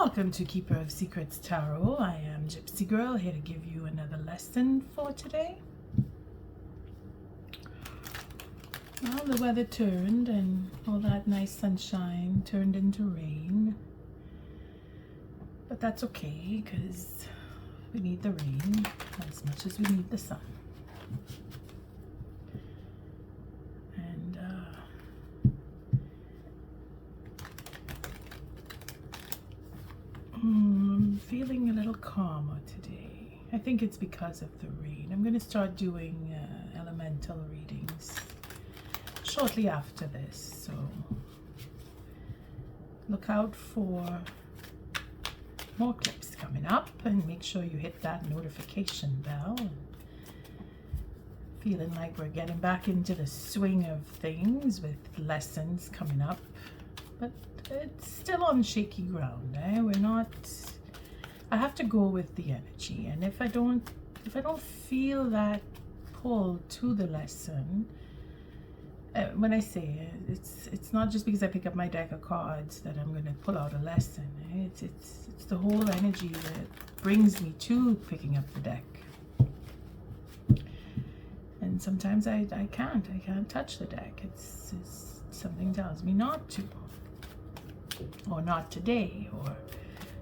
Welcome to Keeper of Secrets Tarot. I am Gypsy Girl, here to give you another lesson for today. Well, the weather turned and all that nice sunshine turned into rain. But that's okay, because we need the rain as much as we need the sun. And I'm feeling a little calmer today. I think it's because of the rain. I'm going to start doing elemental readings shortly after this, so look out for more clips coming up, and make sure you hit that notification bell. Feeling like we're getting back into the swing of things with lessons coming up, but it's still on shaky ground. We're not. I have to go with the energy, and if I don't feel that pull to the lesson, when I say it's not just because I pick up my deck of cards that I'm going to pull out a lesson. It's the whole energy that brings me to picking up the deck. And sometimes I can't touch the deck. It's something tells me not to, or not today, or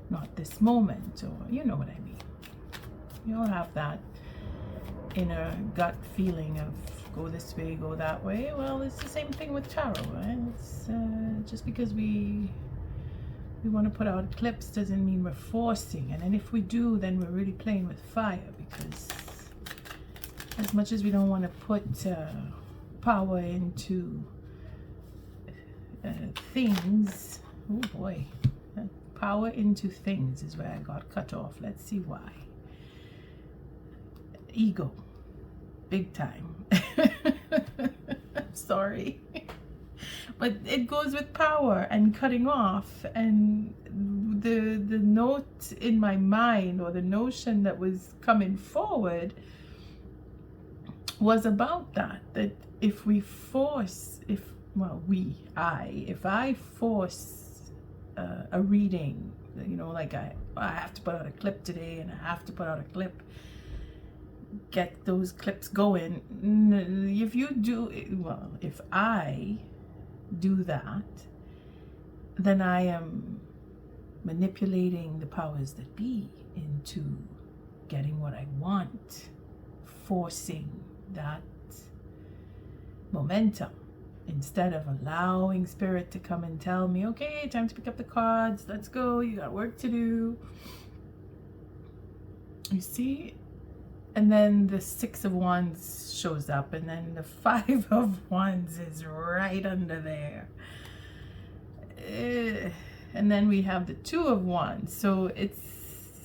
not this moment, or you know what I mean. You'll have that inner gut feeling of go this way, go that way. Well, it's the same thing with tarot, right? It's just because we want to put out clips doesn't mean we're forcing. And then if we do, then we're really playing with fire, because as much as we don't want to put power into things, oh boy, power into things is where I got cut off. Let's see why. Ego, big time. Sorry, but it goes with power and cutting off, and the note in my mind, or the notion that was coming forward, was about that if we force, if I force a reading, you know, like I have to put out a clip today, and I have to put out a clip, get those clips going. If you do, well, if I do that, then I am manipulating the powers that be into getting what I want, forcing that momentum, instead of allowing spirit to come and tell me, okay, time to pick up the cards, let's go, you got work to do. You see? And then the Six of Wands shows up, and then the Five of Wands is right under there. And then we have the Two of Wands. So it's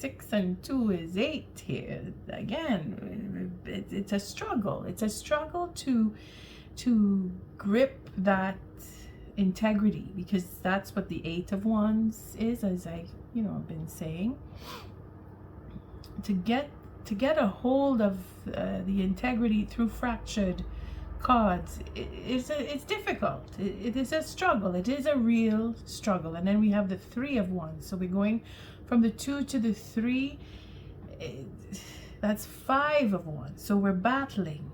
6 and 2 is 8 here. Again, it's a struggle. It's a struggle to grip that integrity, because that's what the 8 of Wands is, as I, have been saying. To get a hold of the integrity through fractured cards, it's difficult. It is a struggle. It is a real struggle. And then we have the 3 of Wands. So we're going from the 2 to the 3. That's 5 of Wands. So we're battling.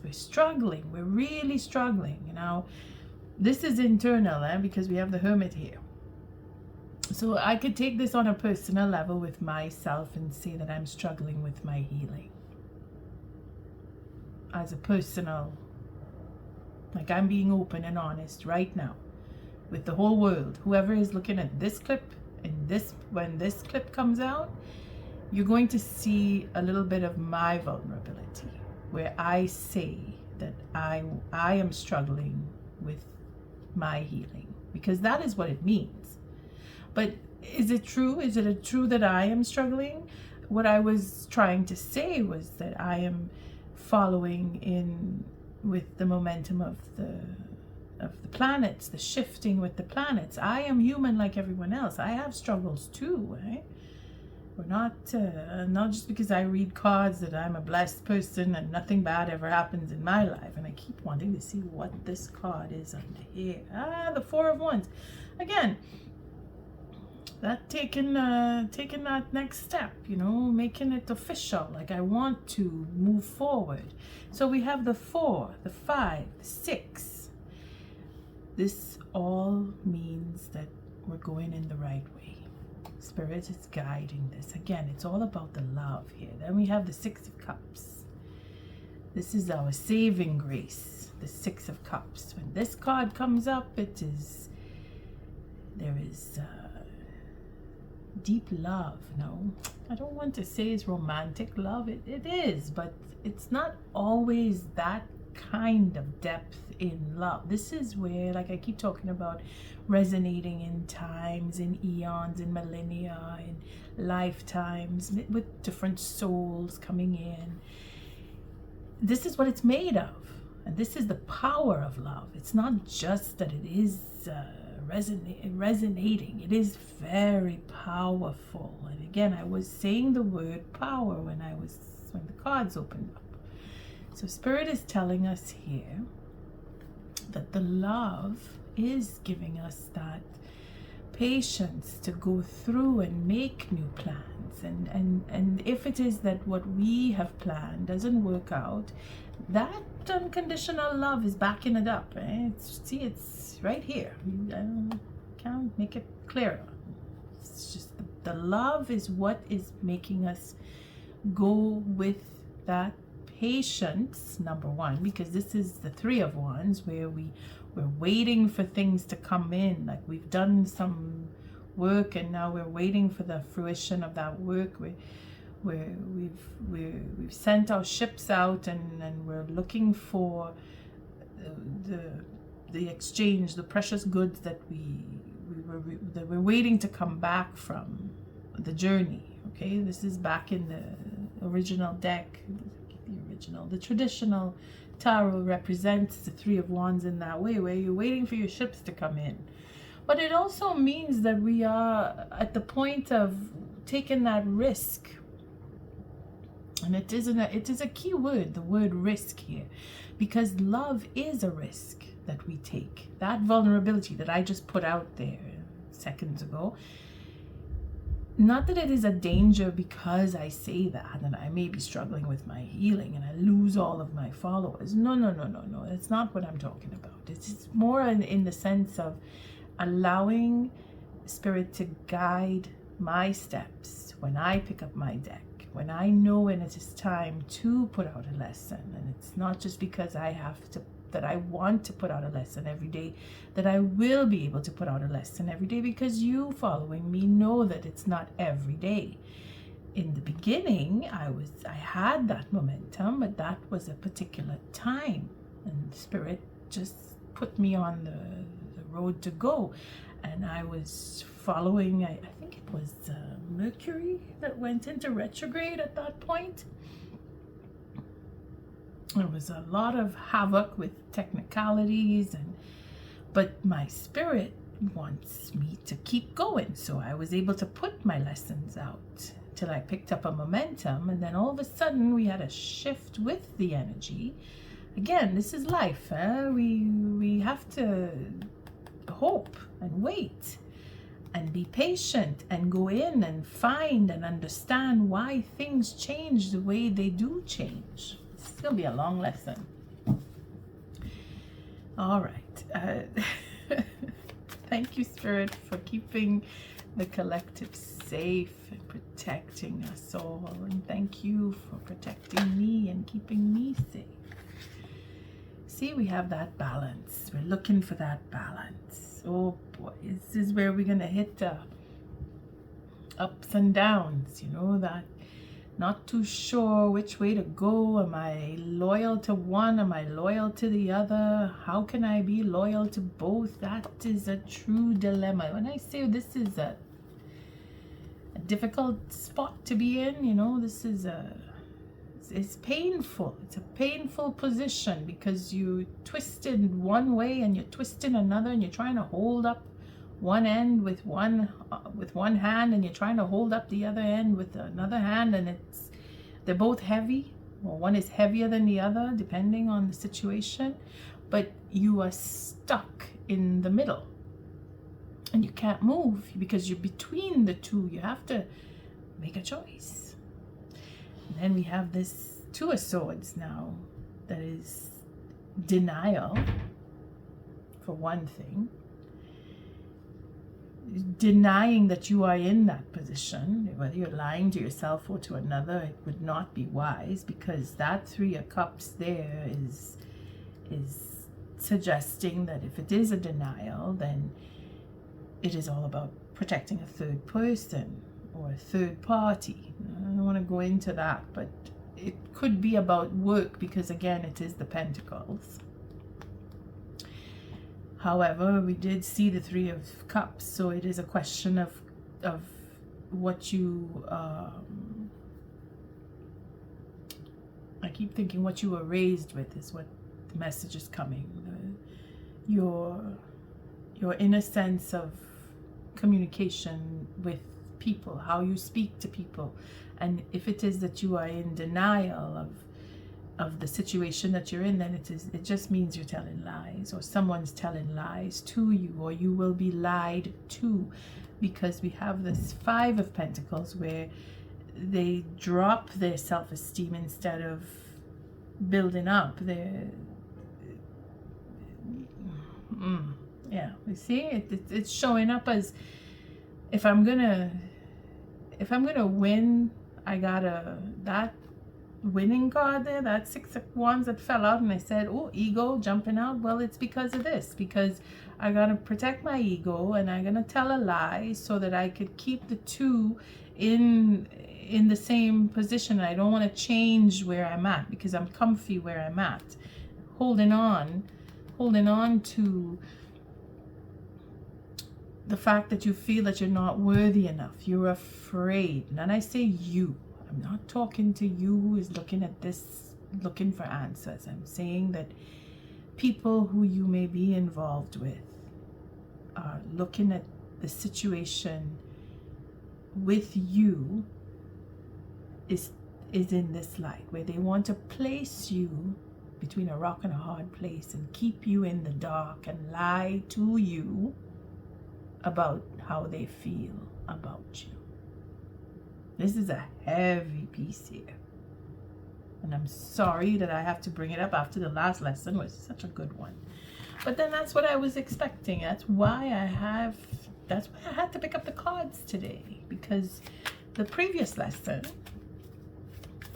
We're struggling. We're really struggling. Now, this is internal, because we have the Hermit here. So I could take this on a personal level with myself and say that I'm struggling with my healing. As a personal, like I'm being open and honest right now with the whole world. Whoever is looking at this clip, and when this clip comes out, you're going to see a little bit of my vulnerability, where I say that I am struggling with my healing, because that is what it means. But is it true? Is it true that I am struggling? What I was trying to say was that I am following in with the momentum of the planets, the shifting with the planets. I am human like everyone else. I have struggles too, right? We're not just because I read cards that I'm a blessed person and nothing bad ever happens in my life. And I keep wanting to see what this card is under here. The 4 of Wands. Again, that taking that next step, you know, making it official, like I want to move forward. So we have the 4, the 5, the 6. This all means that we're going in the right way. Spirit is guiding this. Again, it's all about the love here. Then we have the 6 of Cups. This is our saving grace, the 6 of Cups. When this card comes up, there is deep love. No, I don't want to say it's romantic love. It is, but it's not always that kind of depth in love. This is where, like I keep talking about, resonating in times, in eons, in millennia, in lifetimes, with different souls coming in. This is what it's made of, and this is the power of love. It's not just that it is resonating. It is very powerful. And again, I was saying the word power when the cards opened up. So Spirit is telling us here that the love is giving us that patience to go through and make new plans. And if it is that what we have planned doesn't work out, that unconditional love is backing it up. Eh? It's right here. I can't make it clearer. It's just the love is what is making us go with that patience, number 1, because this is the 3 of Wands, where we're waiting for things to come in. Like we've done some work and now we're waiting for the fruition of that work. We've sent our ships out and we're looking for the exchange, the precious goods that we're waiting to come back from the journey. Okay, this is back in the original deck. The traditional tarot represents the 3 of Wands in that way, where you're waiting for your ships to come in. But it also means that we are at the point of taking that risk. And it is a key word, the word risk here, because love is a risk that we take. That vulnerability that I just put out there seconds ago, not that it is a danger because I say that and I may be struggling with my healing and I lose all of my followers. No. That's not what I'm talking about. It's more in the sense of allowing Spirit to guide my steps when I pick up my deck, when I know when it is time to put out a lesson. And it's not just because that I want to put out a lesson every day, that I will be able to put out a lesson every day, because you following me know that it's not every day. In the beginning, I had that momentum, but that was a particular time, and Spirit just put me on the road to go, and I was following. I think it was Mercury that went into retrograde at that point. There was a lot of havoc with technicalities, but my Spirit wants me to keep going. So I was able to put my lessons out till I picked up a momentum, and then all of a sudden we had a shift with the energy. Again, this is life. We have to hope and wait and be patient and go in and find and understand why things change the way they do change. It's going to be a long lesson. All right. Thank you, Spirit, for keeping the collective safe and protecting us all. And thank you for protecting me and keeping me safe. See, we have that balance. We're looking for that balance. Oh boy, this is where we're going to hit the ups and downs, that not too sure which way to go. Am I loyal to one? Am I loyal to the other? How can I be loyal to both? That is a true dilemma. When I say this is a difficult spot to be in, this is it's painful. It's a painful position because you twisted one way and you're twisting another, and you're trying to hold up one end with one hand, and you're trying to hold up the other end with another hand, and they're both heavy, or one is heavier than the other depending on the situation, but you are stuck in the middle. and you can't move because you're between the two. You have to make a choice. And then we have this Two of Swords now, that is denial, for one thing. Denying that you are in that position, whether you're lying to yourself or to another, it would not be wise, because that Three of Cups there is suggesting that if it is a denial, then it is all about protecting a third person or a third party. I don't want to go into that, but it could be about work, because again, it is the Pentacles. However, we did see the Three of Cups, so it is a question of what you, I keep thinking what you were raised with is what the message is coming. Your inner sense of communication with people, how you speak to people. And if it is that you are in denial of the situation that you're in, then it just means you're telling lies, or someone's telling lies to you, or you will be lied to, because we have this Five of Pentacles where they drop their self-esteem instead of building up their yeah, you see it's showing up as, if I'm gonna win, I gotta, that winning card there, that Six of Wands that fell out, and I said, oh, ego jumping out. Well, it's because of this, because I gotta protect my ego, and I'm gonna tell a lie so that I could keep the two in the same position. I don't want to change where I'm at, because I'm comfy where I'm at, holding on to the fact that you feel that you're not worthy enough. You're afraid. And I say you. I'm not talking to you who is looking at this, looking for answers. I'm saying that people who you may be involved with are looking at the situation with you is in this light, where they want to place you between a rock and a hard place and keep you in the dark and lie to you about how they feel about you. This is a heavy piece here. And I'm sorry that I have to bring it up after the last lesson was such a good one. But then that's what I was expecting. That's why I had to pick up the cards today, because the previous lesson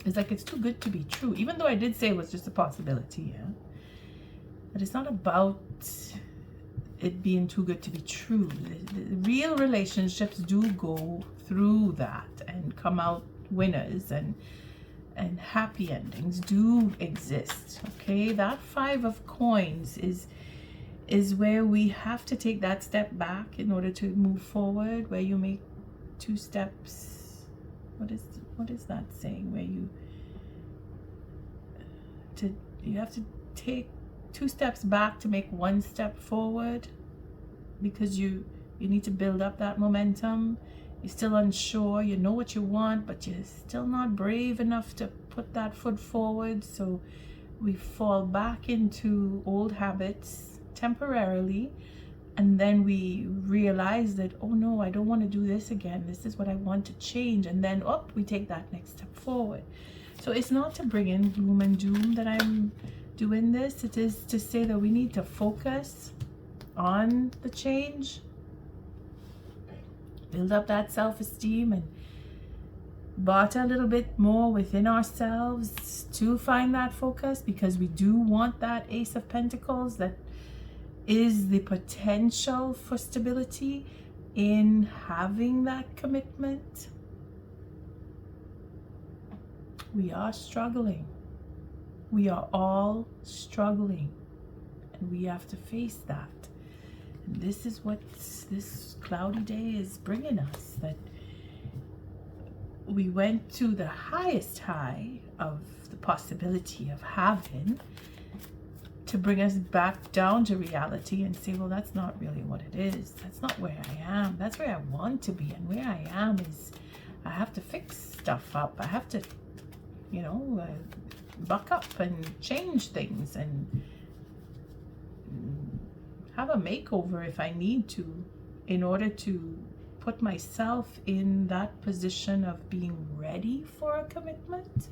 is like, it's too good to be true. Even though I did say it was just a possibility, yeah. But it's not about it being too good to be true. The real relationships do go through that and come out winners, and happy endings do exist. Okay, that Five of Coins is where we have to take that step back in order to move forward, where you make two steps. What is that saying? Where you have to take two steps back to make one step forward, because you need to build up that momentum. You're still unsure, you know what you want, but you're still not brave enough to put that foot forward. So we fall back into old habits temporarily, and then we realize that, oh no, I don't want to do this again. This is what I want to change. And then we take that next step forward. So it's not to bring in gloom and doom that I'm doing this. It is to say that we need to focus on the change, build up that self-esteem, and barter a little bit more within ourselves to find that focus, because we do want that Ace of Pentacles that is the potential for stability in having that commitment. We are struggling. We are all struggling, and we have to face that. And this is what this cloudy day is bringing us, that we went to the highest high of the possibility of having, to bring us back down to reality and say, well, that's not really what it is. That's not where I am. That's where I want to be. And where I am is, I have to fix stuff up. I have to, buck up and change things and have a makeover if I need to, in order to put myself in that position of being ready for a commitment.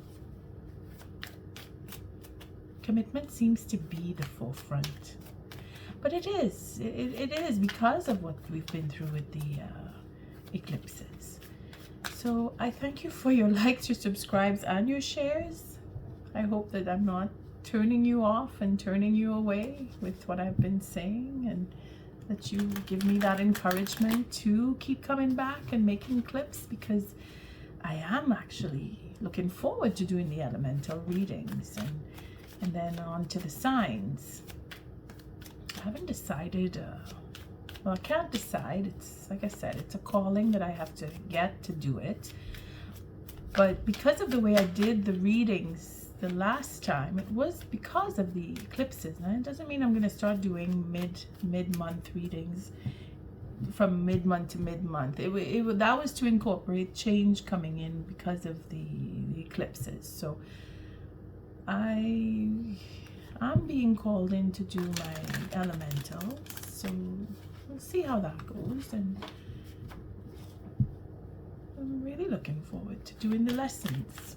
Commitment seems to be the forefront. But it is. It is because of what we've been through with the eclipses. So I thank you for your likes, your subscribes, and your shares. I hope that I'm not turning you off and turning you away with what I've been saying, and that you give me that encouragement to keep coming back and making clips, because I am actually looking forward to doing the elemental readings and then on to the signs. I haven't decided, well, I can't decide. It's like I said, it's a calling that I have to get to do it. But because of the way I did the readings the last time, it was because of the eclipses. And it doesn't mean I'm going to start doing mid-month readings from mid-month to mid-month. That was to incorporate change coming in because of the eclipses. So I'm being called in to do my elementals. So we'll see how that goes. And I'm really looking forward to doing the lessons.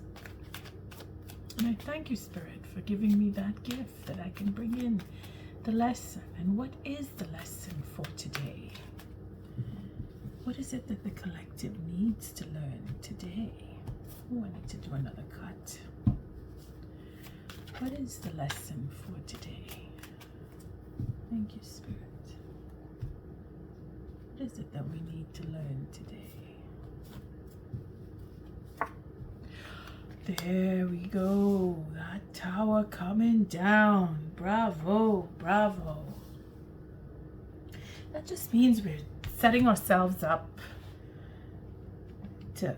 And I thank you, Spirit, for giving me that gift that I can bring in the lesson. And what is the lesson for today? What is it that the collective needs to learn today? Oh, I need to do another cut. What is the lesson for today? Thank you, Spirit. What is it that we need to learn today? There we go. That tower coming down. Bravo, bravo. That just means we're setting ourselves up to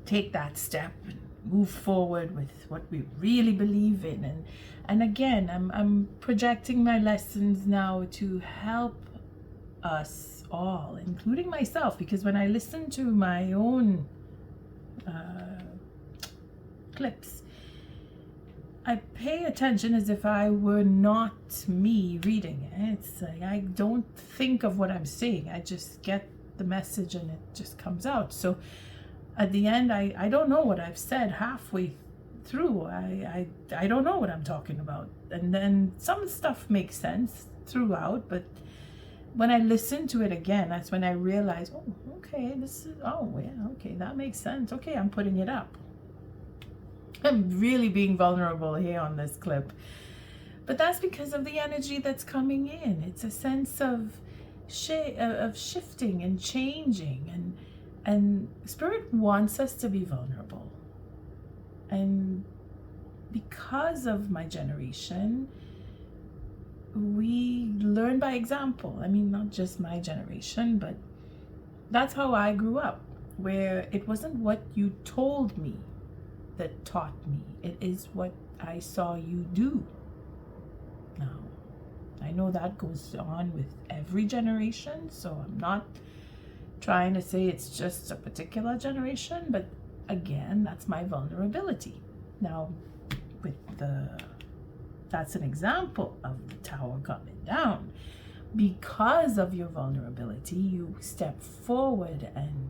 take that step and move forward with what we really believe in. And again, I'm projecting my lessons now to help us all, including myself, because when I listen to my own clips, I pay attention as if I were not me reading it. It's like I don't think of what I'm saying. I just get the message and it just comes out. So at the end, I don't know what I've said halfway through. I don't know what I'm talking about. And then some stuff makes sense throughout, but when I listen to it again, that's when I realize, oh, okay, okay, that makes sense. Okay, I'm putting it up. I'm really being vulnerable here on this clip. But that's because of the energy that's coming in. It's a sense of shifting and changing. And Spirit wants us to be vulnerable. And because of my generation, we learn by example. I mean, not just my generation, but that's how I grew up, where it wasn't what you told me that taught me. It is what I saw you do. Now, I know that goes on with every generation, so I'm not trying to say it's just a particular generation, but again, that's my vulnerability. Now, that's an example of the tower coming down. Because of your vulnerability, you step forward, and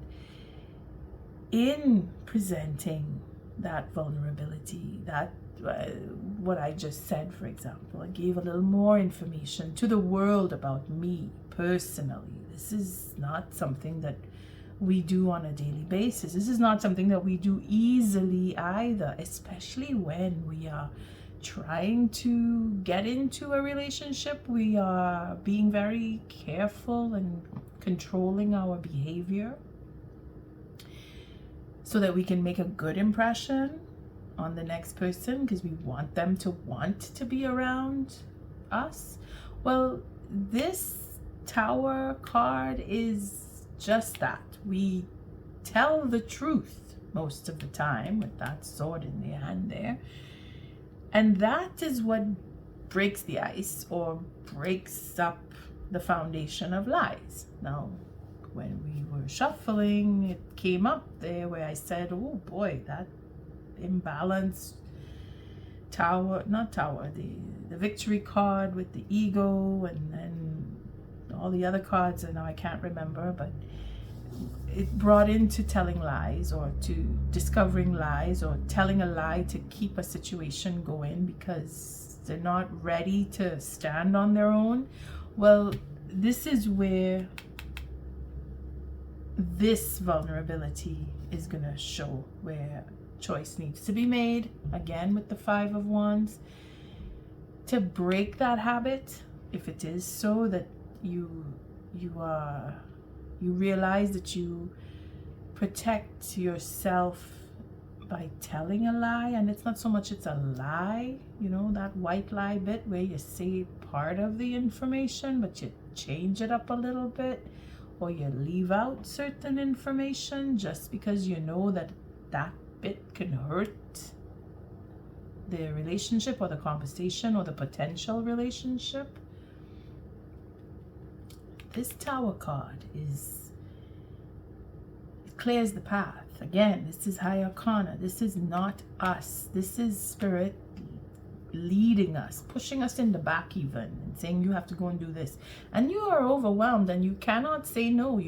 in presenting that vulnerability, that what I just said, for example, I gave a little more information to the world about me personally. This is not something that we do on a daily basis. This is not something that we do easily either, especially when we are trying to get into a relationship. We are being very careful and controlling our behavior so that we can make a good impression on the next person, because we want them to want to be around us. Well, this tower card is just that. We tell the truth most of the time with that sword in the hand there. And that is what breaks the ice or breaks up the foundation of lies. Now, when we were shuffling, it came up there where I said, oh boy, that imbalanced the victory card with the ego, and then all the other cards, and now I can't remember, but it brought into telling lies, or to discovering lies, or telling a lie to keep a situation going because they're not ready to stand on their own. Well, this is where this vulnerability is going to show, where choice needs to be made, again with the Five of Wands, to break that habit, if it is so that you realize that you protect yourself by telling a lie. And it's not so much it's a lie, that white lie bit where you say part of the information but you change it up a little bit, or you leave out certain information just because you know that that bit can hurt the relationship or the conversation or the potential relationship. This Tower card it clears the path. Again, this is High Arcana. This is not us. This is Spirit leading us, pushing us in the back even, and saying you have to go and do this. And you are overwhelmed and you cannot say no.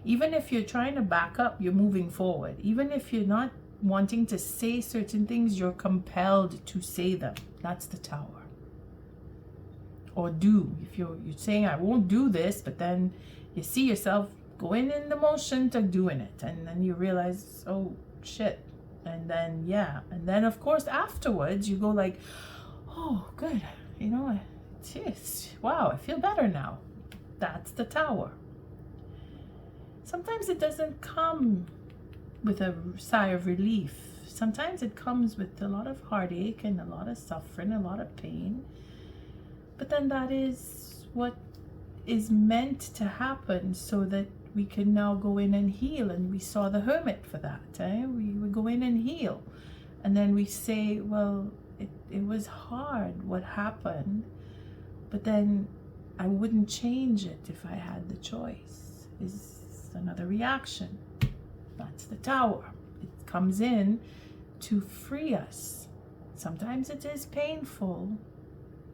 Even if you're trying to back up, you're moving forward. Even if you're not wanting to say certain things, you're compelled to say them. That's the Tower. Or do. If you're saying I won't do this, but then you see yourself going in the motion to doing it, and then you realize, oh shit, and then and then of course afterwards you go like, oh good, wow, I feel better now. That's the Tower. Sometimes it doesn't come with a sigh of relief. Sometimes it comes with a lot of heartache and a lot of suffering, a lot of pain. But then that is what is meant to happen, so that we can now go in and heal. And we saw the Hermit for that. We would go in and heal. And then we say, well, it was hard what happened, but then I wouldn't change it if I had the choice. Is another reaction. That's the Tower. It comes in to free us. Sometimes it is painful,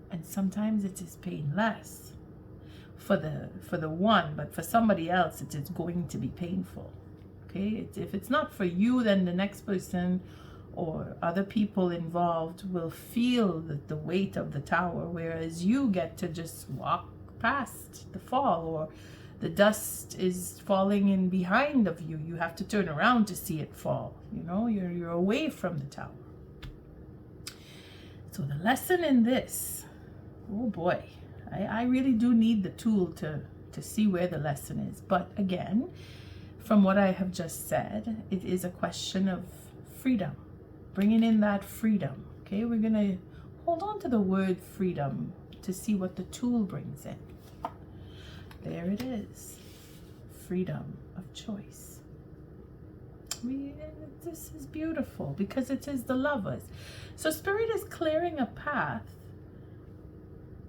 and sometimes it is painless for the one, but for somebody else it is going to be painful. Okay, if it's not for you, then the next person or other people involved will feel the weight of the Tower, whereas you get to just walk past the fall, or the dust is falling in behind of you. You have to turn around to see it fall. You're away from the Tower. So the lesson in this, oh boy, I really do need the tool to see where the lesson is. But again, from what I have just said, it is a question of freedom, bringing in that freedom. Okay, we're going to hold on to the word freedom to see what the tool brings in. There it is, freedom of choice. This is beautiful because it is the Lovers. So Spirit is clearing a path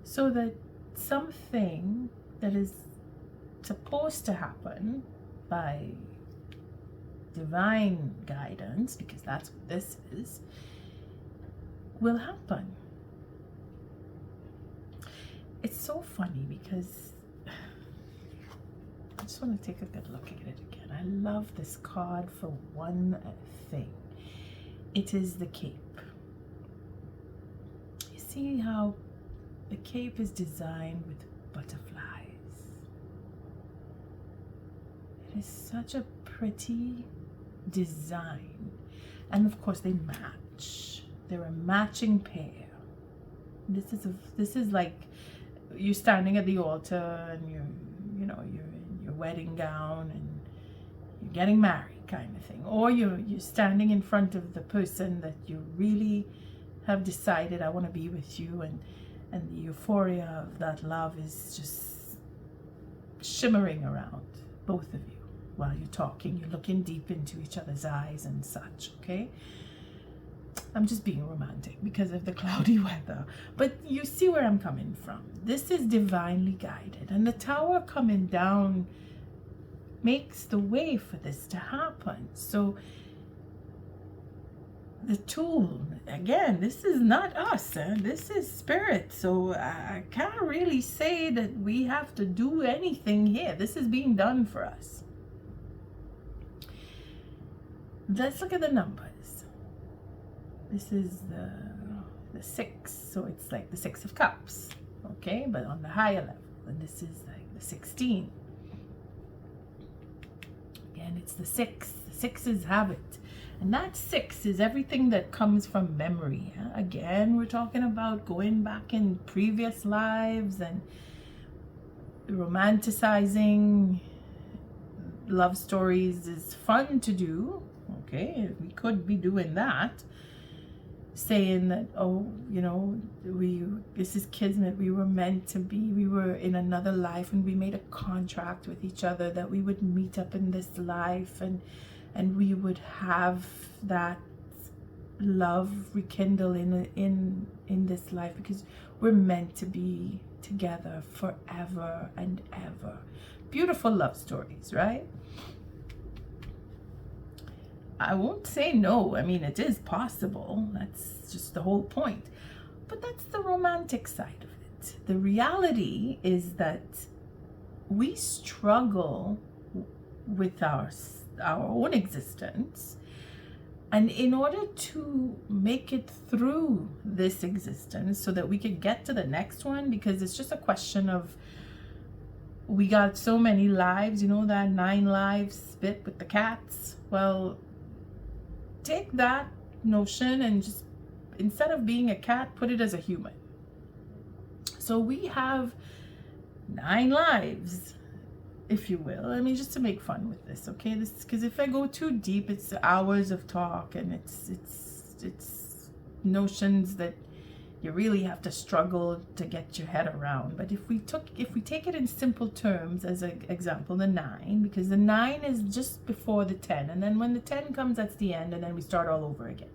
so that something that is supposed to happen by divine guidance, because that's what this is, will happen. It's so funny because I just want to take a good look at it again. I love this card for one thing. It is the cape. You see how the cape is designed with butterflies. It is such a pretty design. And of course they match. They're a matching pair. This is like you're standing at the altar and you're in your wedding gown and you're getting married kind of thing. Or you're standing in front of the person that you really have decided, I want to be with you, and the euphoria of that love is just shimmering around both of you while you're talking. You're looking deep into each other's eyes and such, okay? I'm just being romantic because of the cloudy weather. But you see where I'm coming from. This is divinely guided. And the Tower coming down makes the way for this to happen. So the tool, again, this is not us, this is spirit. So I can't really say that we have to do anything here. This is being done for us. Let's look at the numbers. This is the 6, so it's like the 6 of cups, okay, but on the higher level. And this is like the 16. Again, it's the 6. The 6 is habit. And that 6 is everything that comes from memory. Again, we're talking about going back in previous lives and romanticizing love stories is fun to do. Okay, we could be doing that. Saying that, oh, you know, this is kismet, we were meant to be, we were in another life, and we made a contract with each other that we would meet up in this life, and we would have that love rekindle in this life, because we're meant to be together forever and ever. Beautiful love stories, right? I won't say no. I mean, it is possible. That's just the whole point. But that's the romantic side of it. The reality is that we struggle with our own existence. And in order to make it through this existence so that we could get to the next one, because it's just a question of, we got so many lives, you know, that 9 lives bit with the cats. Well, take that notion and just, instead of being a cat, put it as a human. So we have 9 lives, if you will. I mean, just to make fun with this, okay? This, because if I go too deep, it's hours of talk, and it's notions that you really have to struggle to get your head around. But if we take it in simple terms, as an example, the 9, because the 9 is just before the 10, and then when the 10 comes, that's the end, and then we start all over again.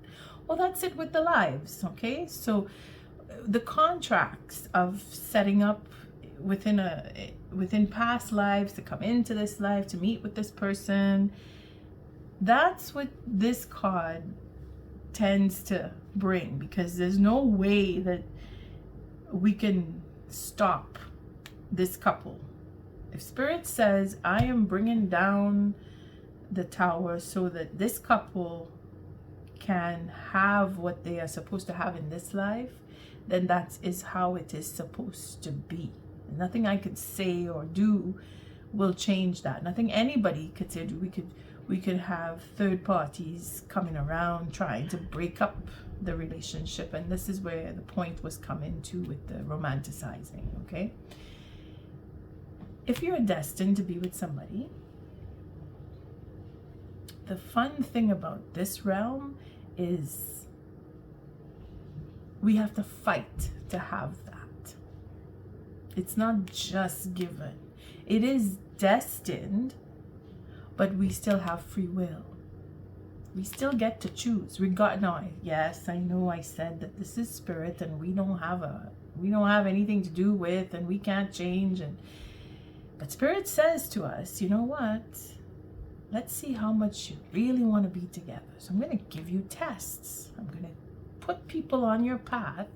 Well, that's it with the lives, okay? So the contracts of setting up within past lives to come into this life, to meet with this person, that's what this card tends to bring, because there's no way that we can stop this couple. If Spirit says, I am bringing down the tower so that this couple can have what they are supposed to have in this life, then that is how it is supposed to be. Nothing I could say or do will change that. Nothing anybody could say or do. We could have third parties coming around trying to break up the relationship, and this is where the point was coming to with the romanticizing, okay? If you're destined to be with somebody, the fun thing about this realm is we have to fight to have that. It's not just given. It is destined, but we still have free will. We still get to choose. Yes, I know I said that this is spirit, and we don't have anything to do with, and we can't change. But Spirit says to us, you know what? Let's see how much you really want to be together. So I'm going to give you tests. I'm going to put people on your path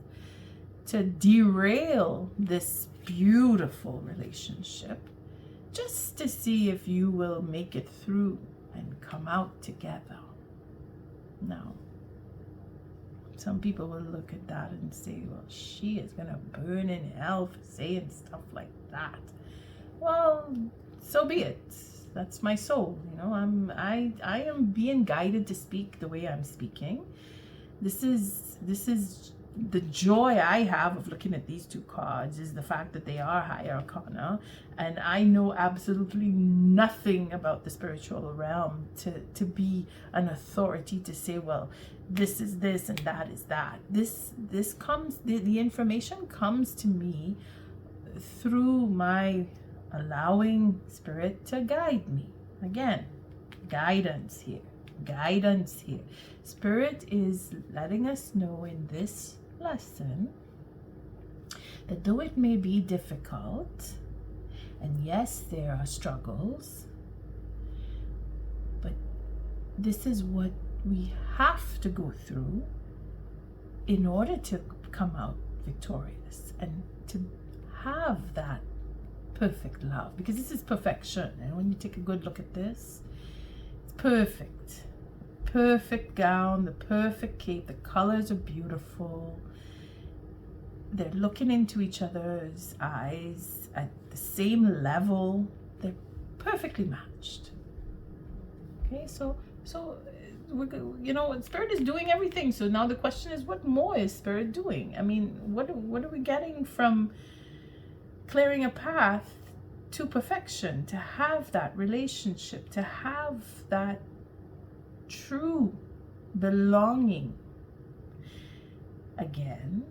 to derail this beautiful relationship, just to see if you will make it through and come out together. Now, some people will look at that and say, well, she is going to burn in hell for saying stuff like that. Well, so be it. That's my soul, you know. I am being guided to speak the way I'm speaking. This is the joy I have of looking at these 2 cards, is the fact that they are high arcana, and I know absolutely nothing about the spiritual realm to be an authority to say, well, this is this and that is that. This comes, the information comes to me through my allowing Spirit to guide me. Again, guidance here. Spirit is letting us know in this lesson that though it may be difficult, and yes, there are struggles, but this is what we have to go through in order to come out victorious and to have that perfect love, because this is perfection. And when you take a good look at this, it's perfect gown, the perfect cape, the colors are beautiful, they're looking into each other's eyes at the same level, they're perfectly matched. Okay, so Spirit is doing everything. So now the question is, what more is Spirit doing? I mean, what are we getting from clearing a path to perfection, to have that relationship, to have that true belonging? Again,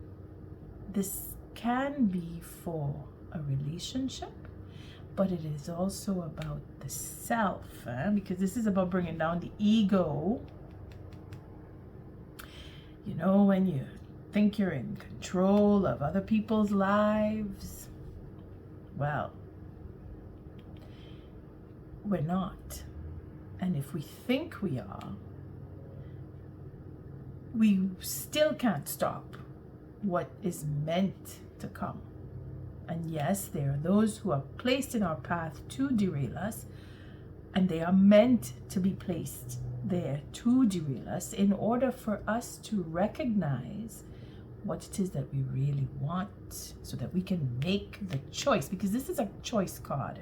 this can be for a relationship, but it is also about the self, because this is about bringing down the ego. You know, when you think you're in control of other people's lives, well, we're not. And if we think we are, we still can't stop what is meant to come. And yes, there are those who are placed in our path to derail us, and they are meant to be placed there to derail us in order for us to recognize what it is that we really want, so that we can make the choice. Because this is a choice card.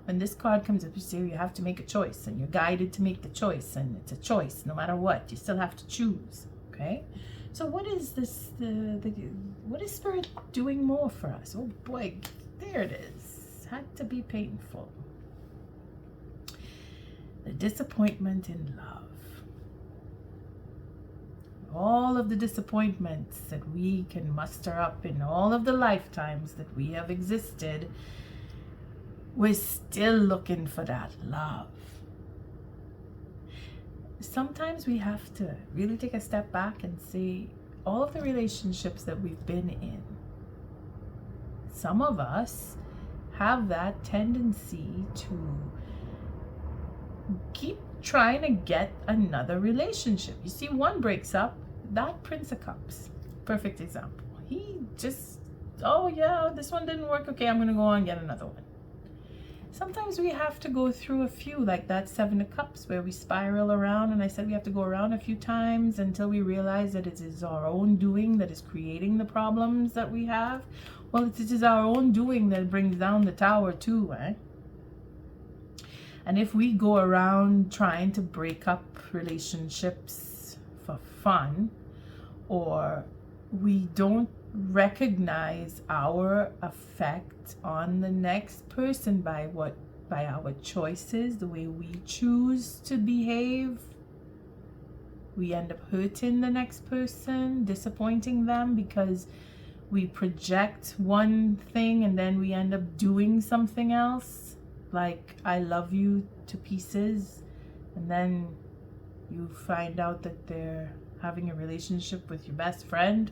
When this card comes up, you say you have to make a choice, and you're guided to make the choice, and it's a choice no matter what. You still have to choose. Okay. So what is this? What is Spirit doing more for us? Oh boy, there it is. Had to be painful. The disappointment in love. All of the disappointments that we can muster up in all of the lifetimes that we have existed, we're still looking for that love. Sometimes we have to really take a step back and see all of the relationships that we've been in. Some of us have that tendency to keep trying to get another relationship. You see, one breaks up, that Prince of Cups, perfect example. He just, oh yeah, this one didn't work. Okay, I'm going to go on and get another one. Sometimes we have to go through a few, like that Seven of Cups, where we spiral around. And I said we have to go around a few times until we realize that it is our own doing that is creating the problems that we have. Well, it is our own doing that brings down the tower too, eh? And if we go around trying to break up relationships for fun, or we don't recognize our effect on the next person by our choices, the way we choose to behave, we end up hurting the next person, disappointing them, because we project one thing and then we end up doing something else, like I love you to pieces, and then you find out that they're having a relationship with your best friend.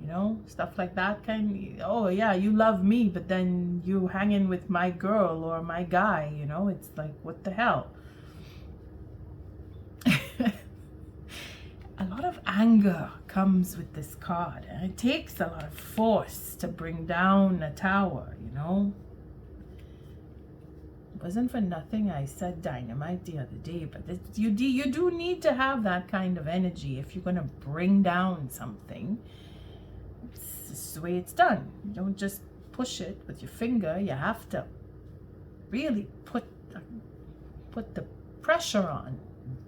You know, stuff like that. Oh yeah, you love me, but then you hanging with my girl or my guy, you know, it's like, what the hell? A lot of anger comes with this card, and it takes a lot of force to bring down a tower, you know. It wasn't for nothing I said dynamite the other day, but you do need to have that kind of energy if you're going to bring down something. This is the way it's done. You don't just push it with your finger. You have to really put the pressure on,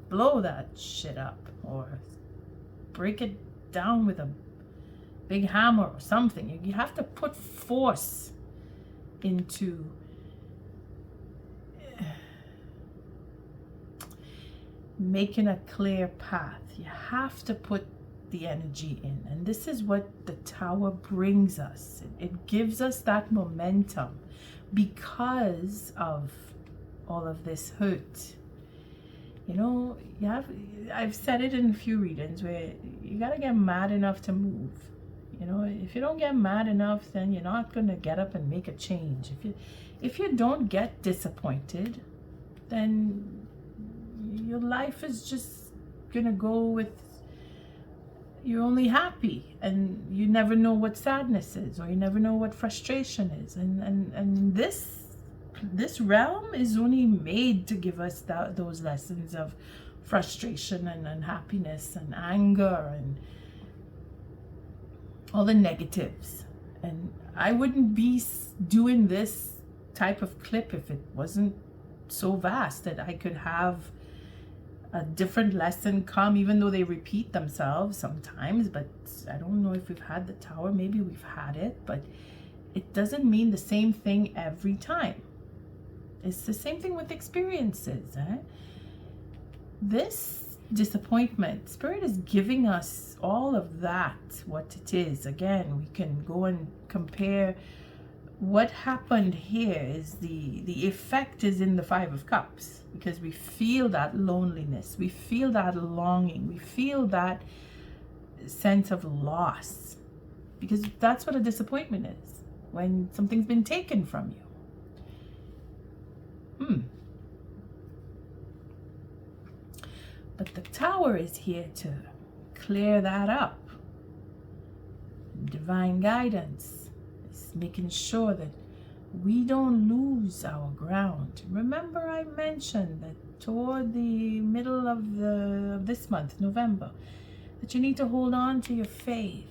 blow that shit up, or break it down with a big hammer or something. You have to put force into making a clear path. You have to put the energy in, and this is what the tower brings us. It gives us that momentum because of all of this hurt. You know, I've said it in a few readings where you gotta get mad enough to move. You know, if you don't get mad enough, then you're not gonna get up and make a change. If you don't get disappointed, then your life is just gonna go with, you're only happy, and you never know what sadness is, or you never know what frustration is. And this realm is only made to give us those lessons of frustration and unhappiness and anger and all the negatives. And I wouldn't be doing this type of clip if it wasn't so vast that I could have a different lesson come, even though they repeat themselves sometimes. But I don't know if we've had the tower, maybe we've had it, but it doesn't mean the same thing every time. It's the same thing with experiences. This disappointment, Spirit is giving us all of that, what it is. Again, we can go and compare what happened here. Is the effect is in the Five of Cups, because we feel that loneliness, we feel that longing, we feel that sense of loss, because that's what a disappointment is, when something's been taken from you. But the tower is here to clear that up. Divine guidance is making sure that we don't lose our ground. Remember, I mentioned that toward the middle of this month, November, that you need to hold on to your faith.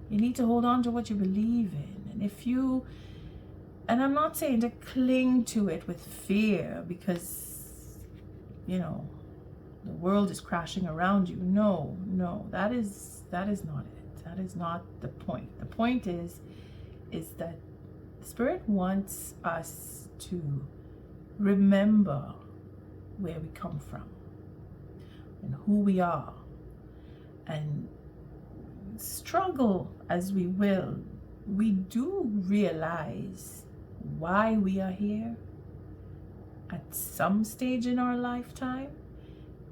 You need to hold on to what you believe in. And I'm not saying to cling to it with fear, because, the world is crashing around you. No, that is not it. That is not the point. The point is that Spirit wants us to remember where we come from and who we are, and struggle as we will, we do realize why we are here at some stage in our lifetime.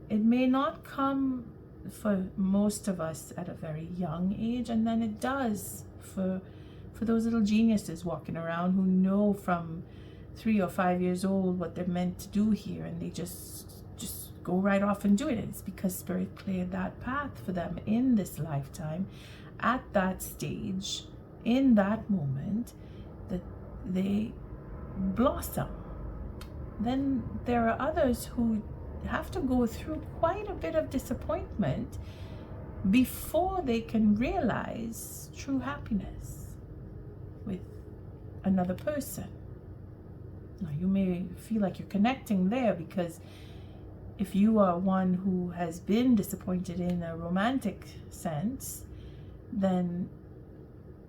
It may not come for most of us at a very young age, and then it does for those little geniuses walking around who know from 3 or 5 years old what they're meant to do here, and they just go right off and do it. It's because Spirit cleared that path for them in this lifetime, at that stage, in that moment, that they blossom. Then there are others who have to go through quite a bit of disappointment before they can realize true happiness with another person. Now, you may feel like you're connecting there, because if you are one who has been disappointed in a romantic sense, then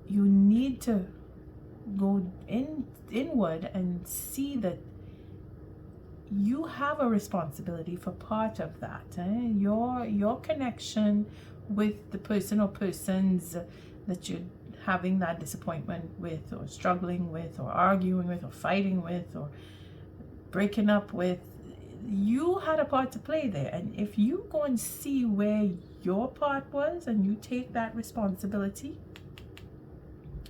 you need to go inward and see that you have a responsibility for part of that. Your connection with the person or persons that you're having that disappointment with, or struggling with, or arguing with, or fighting with, or breaking up with, you had a part to play there. And if you go and see where your part was, and you take that responsibility,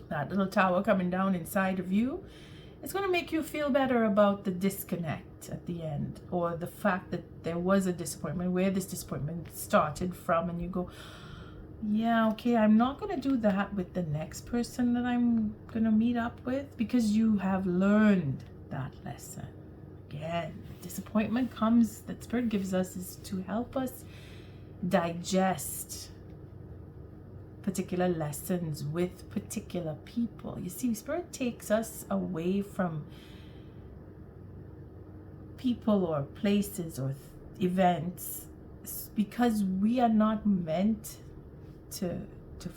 that little tower coming down inside of you, it's going to make you feel better about the disconnect at the end, or the fact that there was a disappointment, where this disappointment started from, and you go, yeah, okay, I'm not going to do that with the next person that I'm going to meet up with, because you have learned that lesson. Again, disappointment comes, that Spirit gives us, is to help us digest particular lessons with particular people. You see, Spirit takes us away from people or places or events because we are not meant to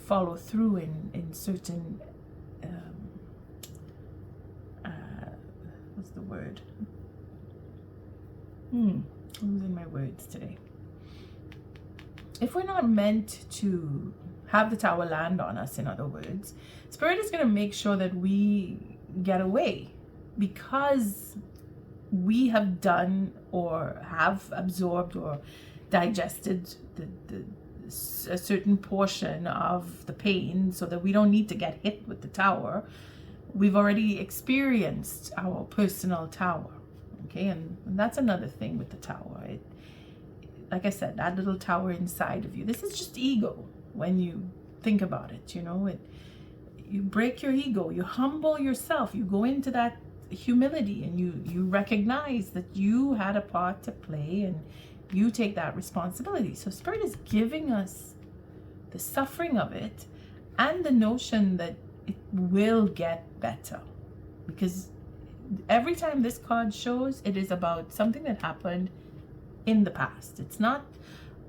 follow through in certain what's the word? I'm losing my words today. If we're not meant to have the tower land on us, in other words, Spirit is going to make sure that we get away, because we have done or have absorbed or digested a certain portion of the pain, so that we don't need to get hit with the tower. We've already experienced our personal tower. Okay, and that's another thing with the tower. Like I said, that little tower inside of you, this is just ego. When you think about it, you break your ego, you humble yourself, you go into that humility, and you recognize that you had a part to play, and you take that responsibility. So Spirit is giving us the suffering of it and the notion that it will get better, because every time this card shows, it is about something that happened in the past. It's not,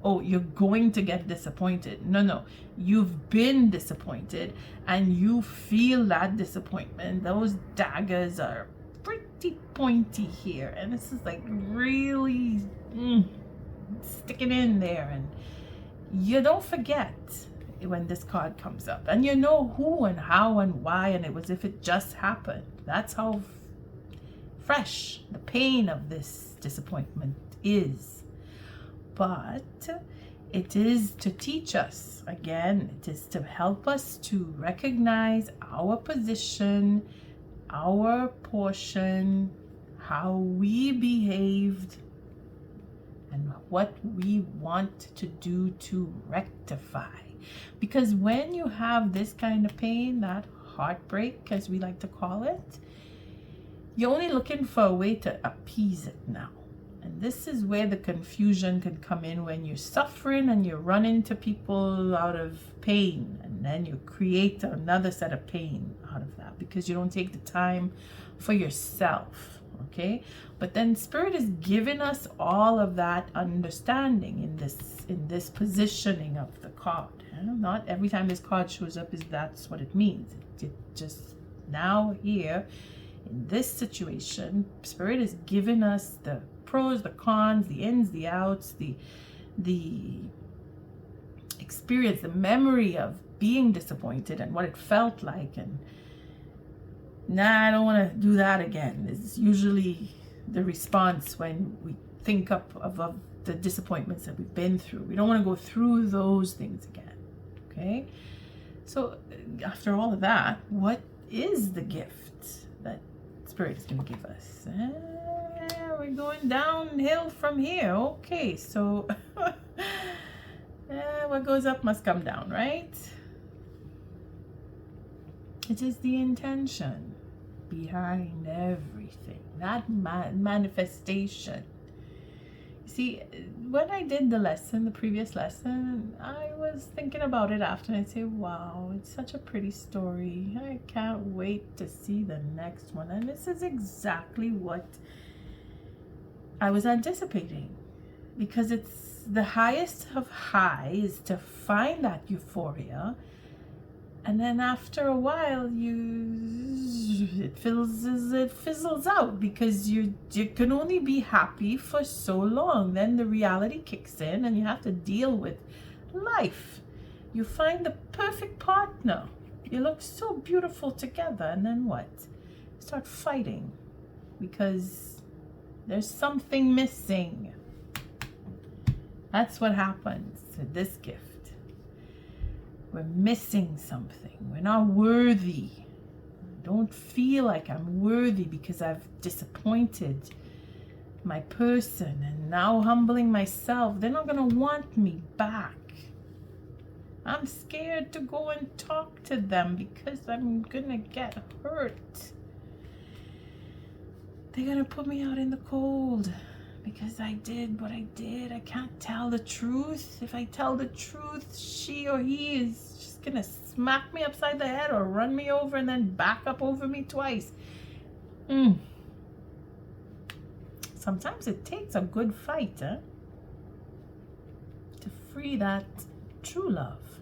oh, you're going to get disappointed. No, you've been disappointed, and you feel that disappointment. Those daggers are pretty pointy here, and this is like really sticking in there, and you don't forget when this card comes up, and you know who and how and why, and it was if it just happened. That's how fresh the pain of this disappointment is. But it is to teach us, again, it is to help us to recognize our position, our portion, how we behaved, and what we want to do to rectify. Because when you have this kind of pain, that heartbreak, as we like to call it, you're only looking for a way to appease it now. And this is where the confusion can come in, when you're suffering and you run into people out of pain, and then you create another set of pain out of that because you don't take the time for yourself. Okay, but then Spirit is giving us all of that understanding in this positioning of the card. Not every time this card shows up that's what it means. It just now here in this situation, Spirit is giving us the pros, the cons, the ins, the outs, the experience, the memory of being disappointed and what it felt like, and I don't want to do that again. It's usually the response when we think of the disappointments that we've been through. We don't want to go through those things again. Okay? So after all of that, what is the gift that Spirit is going to give us? We're going downhill from here. Okay, so what goes up must come down, right? It is the intention behind everything, that manifestation. See, when I did the previous lesson, I was thinking about it after, and I say, wow, it's such a pretty story. I can't wait to see the next one. And this is exactly what I was anticipating, because it's the highest of highs to find that euphoria. And then after a while, it fizzles out, because you can only be happy for so long. Then the reality kicks in, and you have to deal with life. You find the perfect partner. You look so beautiful together, and then what? Start fighting because there's something missing. That's what happens with this gift. We're missing something. We're not worthy. I don't feel like I'm worthy because I've disappointed my person, and now humbling myself. They're not going to want me back. I'm scared to go and talk to them because I'm going to get hurt. They're going to put me out in the cold because I did what I did. I can't tell the truth. If I tell the truth, she or he is just gonna smack me upside the head or run me over and then back up over me twice. Sometimes it takes a good fight, to free that true love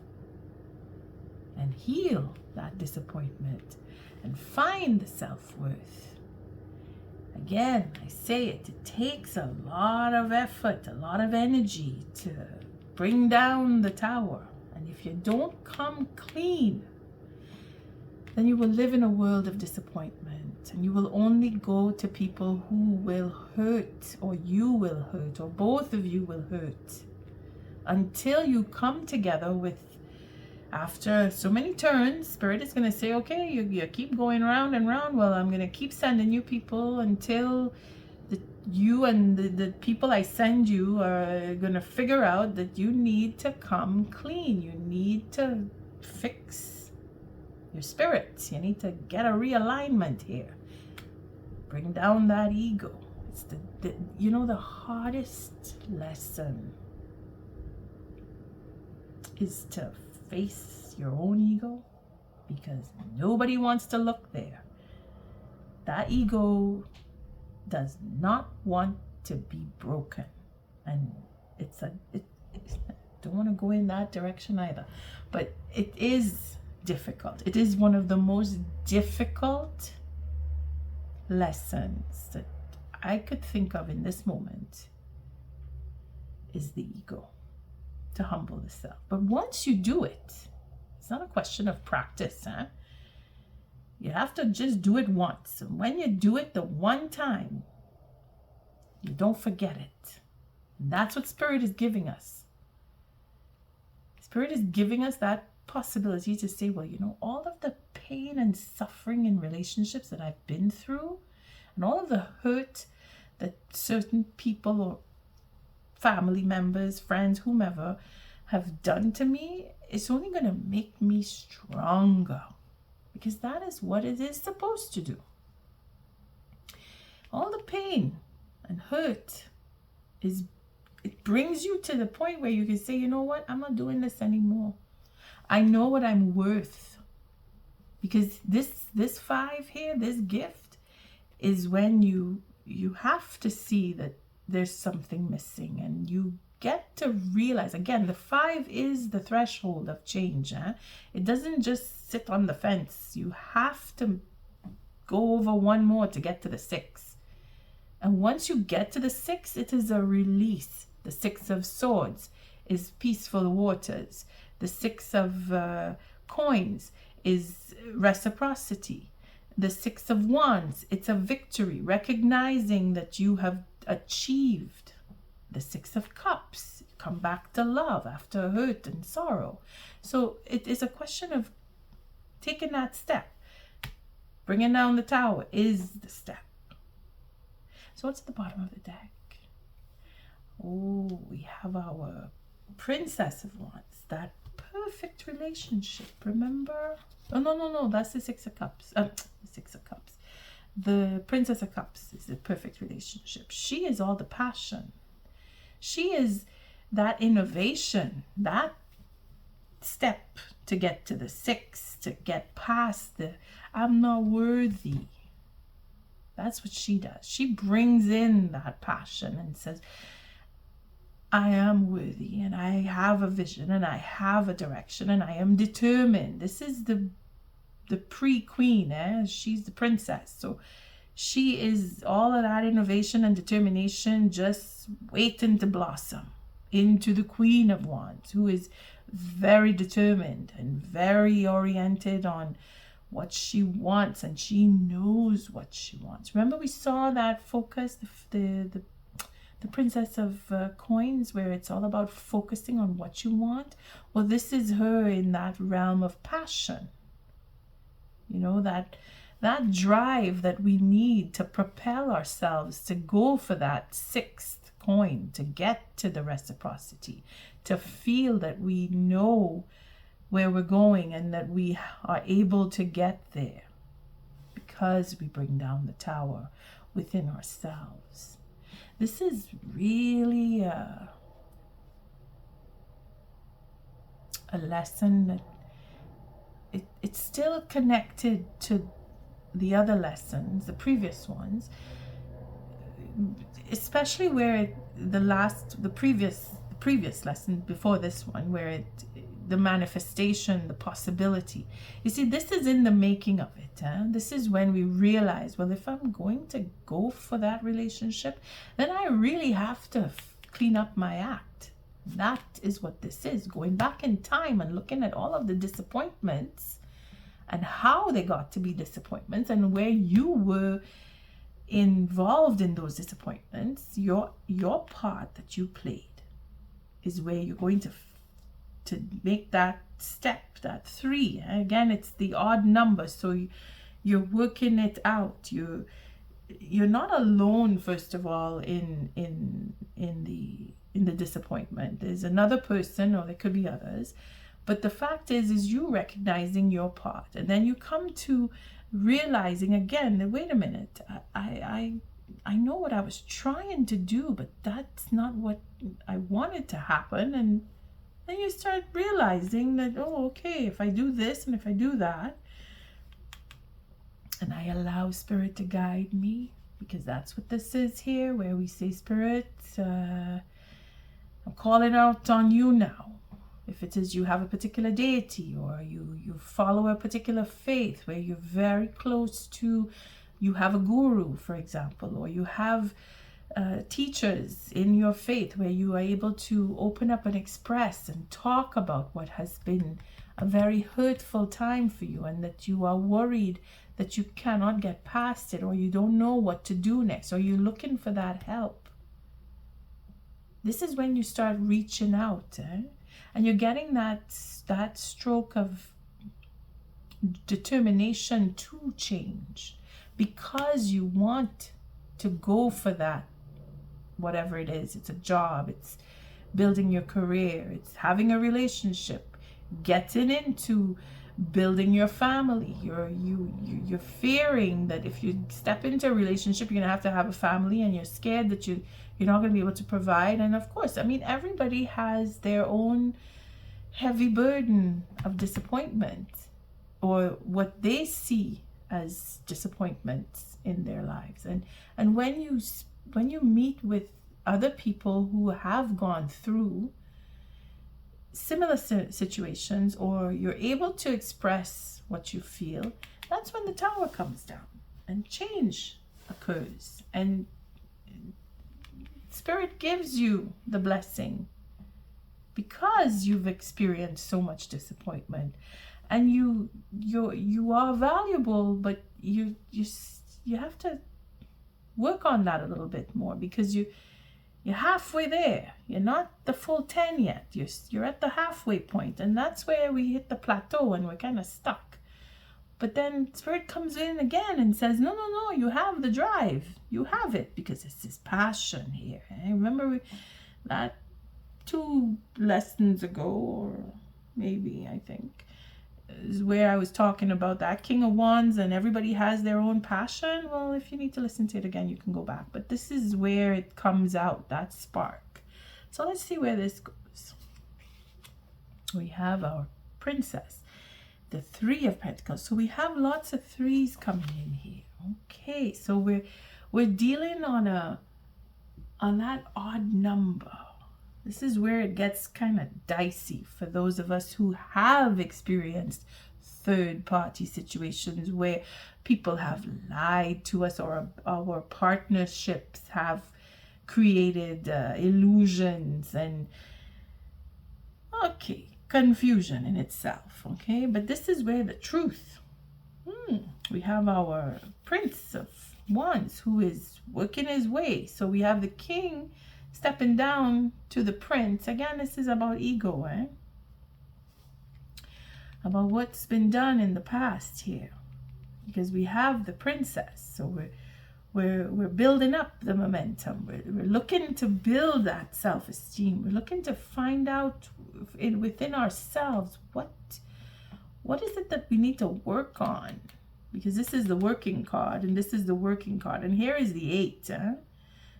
and heal that disappointment and find the self-worth. Again, I say it takes a lot of effort, a lot of energy to bring down the tower. And if you don't come clean, then you will live in a world of disappointment. And you will only go to people who will hurt, or you will hurt, or both of you will hurt. Until you come together with, after so many turns, Spirit is going to say, okay, you keep going round and round. Well, I'm going to keep sending you people until that you and the people I send you are going to figure out that you need to come clean. You need to fix your spirits. You need to get a realignment here. Bring down that ego. It's the hardest lesson is to face your own ego, because nobody wants to look there. That ego does not want to be broken, and I don't want to go in that direction either, but it is difficult. It is one of the most difficult lessons that I could think of in this moment, is the ego, to humble the self. But once you do it, it's not a question of practice, huh? You have to just do it once. And when you do it the one time, you don't forget it. And that's what Spirit is giving us. Spirit is giving us that possibility to say, well, all of the pain and suffering in relationships that I've been through, and all of the hurt that certain people or family members, friends, whomever have done to me, it's only going to make me stronger, because that is what it is supposed to do. All the pain and hurt it brings you to the point where you can say, you know what, I'm not doing this anymore. I know what I'm worth. Because this 5 here, this gift, is when you have to see that there's something missing, and you get to realize, again, the 5 is the threshold of change. It doesn't just sit on the fence. You have to go over one more to get to the 6. And once you get to the 6, it is a release. The 6 of Swords is peaceful waters. The 6 of coins is reciprocity. The 6 of Wands, it's a victory, recognizing that you have achieved. The 6 of Cups, come back to love after hurt and sorrow. So it is a question of taking that step. Bringing down the Tower is the step. So what's at the bottom of the deck? Oh, we have our Princess of Wands, that perfect relationship. Remember? Oh, no, that's the 6 of Cups. The 6 of Cups. The Princess of Cups is the perfect relationship. She is all the passion. She is that innovation, that step to get to the 6, to get past the I'm not worthy. That's what she does. She brings in that passion and says, I am worthy, and I have a vision, and I have a direction, and I am determined. This is the pre-queen, she's the princess. So she is all of that innovation and determination just waiting to blossom into the Queen of Wands, who is very determined and very oriented on what she wants, and she knows what she wants. Remember, we saw that focus, the Princess of Coins, where it's all about focusing on what you want. Well, this is her in that realm of passion. That drive that we need to propel ourselves to go for that 6th coin, to get to the reciprocity, to feel that we know where we're going and that we are able to get there because we bring down the Tower within ourselves. This is really a lesson that it's still connected to the other lessons, the previous ones, especially where the previous lesson before this one, where the manifestation, the possibility. You see, this is in the making of it. This is when we realize, well, if I'm going to go for that relationship, then I really have to clean up my act. That is what this is, going back in time and looking at all of the disappointments and how they got to be disappointments, and where you were involved in those disappointments. Your part that you played is where you're going to make that step, that 3. Again, it's the odd number, so you're working it out. you're not alone, first of all, in the disappointment. There's another person, or there could be others, but the fact is you recognizing your part, and then you come to realizing again that, wait a minute, I know what I was trying to do, but that's not what I wanted to happen. And then you start realizing that, oh, okay, if I do this and if I do that, and I allow Spirit to guide me, because that's what this is here, where we say, Spirit, I'm calling out on you now. If it is you have a particular deity, or you follow a particular faith where you're very close to, you have a guru, for example, or you have teachers in your faith where you are able to open up and express and talk about what has been a very hurtful time for you, and that you are worried that you cannot get past it, or you don't know what to do next, or you're looking for that help. This is when you start reaching out, and you're getting that stroke of determination to change, because you want to go for that, whatever it is. It's a job, it's building your career, it's having a relationship, getting into building your family. You're fearing that if you step into a relationship, you're gonna have a family, and you're scared that you're not gonna be able to provide. And of course, I mean, everybody has their own heavy burden of disappointment, or what they see as disappointments in their lives. And when you meet with other people who have gone through similar situations, or you're able to express what you feel, that's when the tower comes down and change occurs, and Spirit gives you the blessing, because you've experienced so much disappointment, and you are valuable, but you have to work on that a little bit more, because you're halfway there. You're not the full 10 yet. You're at the halfway point, and that's where we hit the plateau and we're kind of stuck. But then Spirit comes in again and says, no, you have the drive. You have it, because it's this passion here. Remember that 2 lessons ago, or maybe, I think, is where I was talking about that King of Wands, and everybody has their own passion. Well, if you need to listen to it again, you can go back. But this is where it comes out, that spark. So let's see where this goes. We have our Princess, the 3 of Pentacles. So we have lots of 3s coming in here. Okay, so we're dealing on that odd number. This is where it gets kind of dicey for those of us who have experienced third-party situations where people have lied to us, or our partnerships have created illusions and, okay, confusion in itself, okay? But this is where the truth, we have our Prince of Wands who is working his way. So we have the King stepping down to the Prince. Again, this is about ego, about what's been done in the past here, because we have the Princess. So we're building up the momentum. We're looking to build that self-esteem. We're looking to find out within ourselves what is it that we need to work on, because this is the working card, and this is the working card, and here is the 8.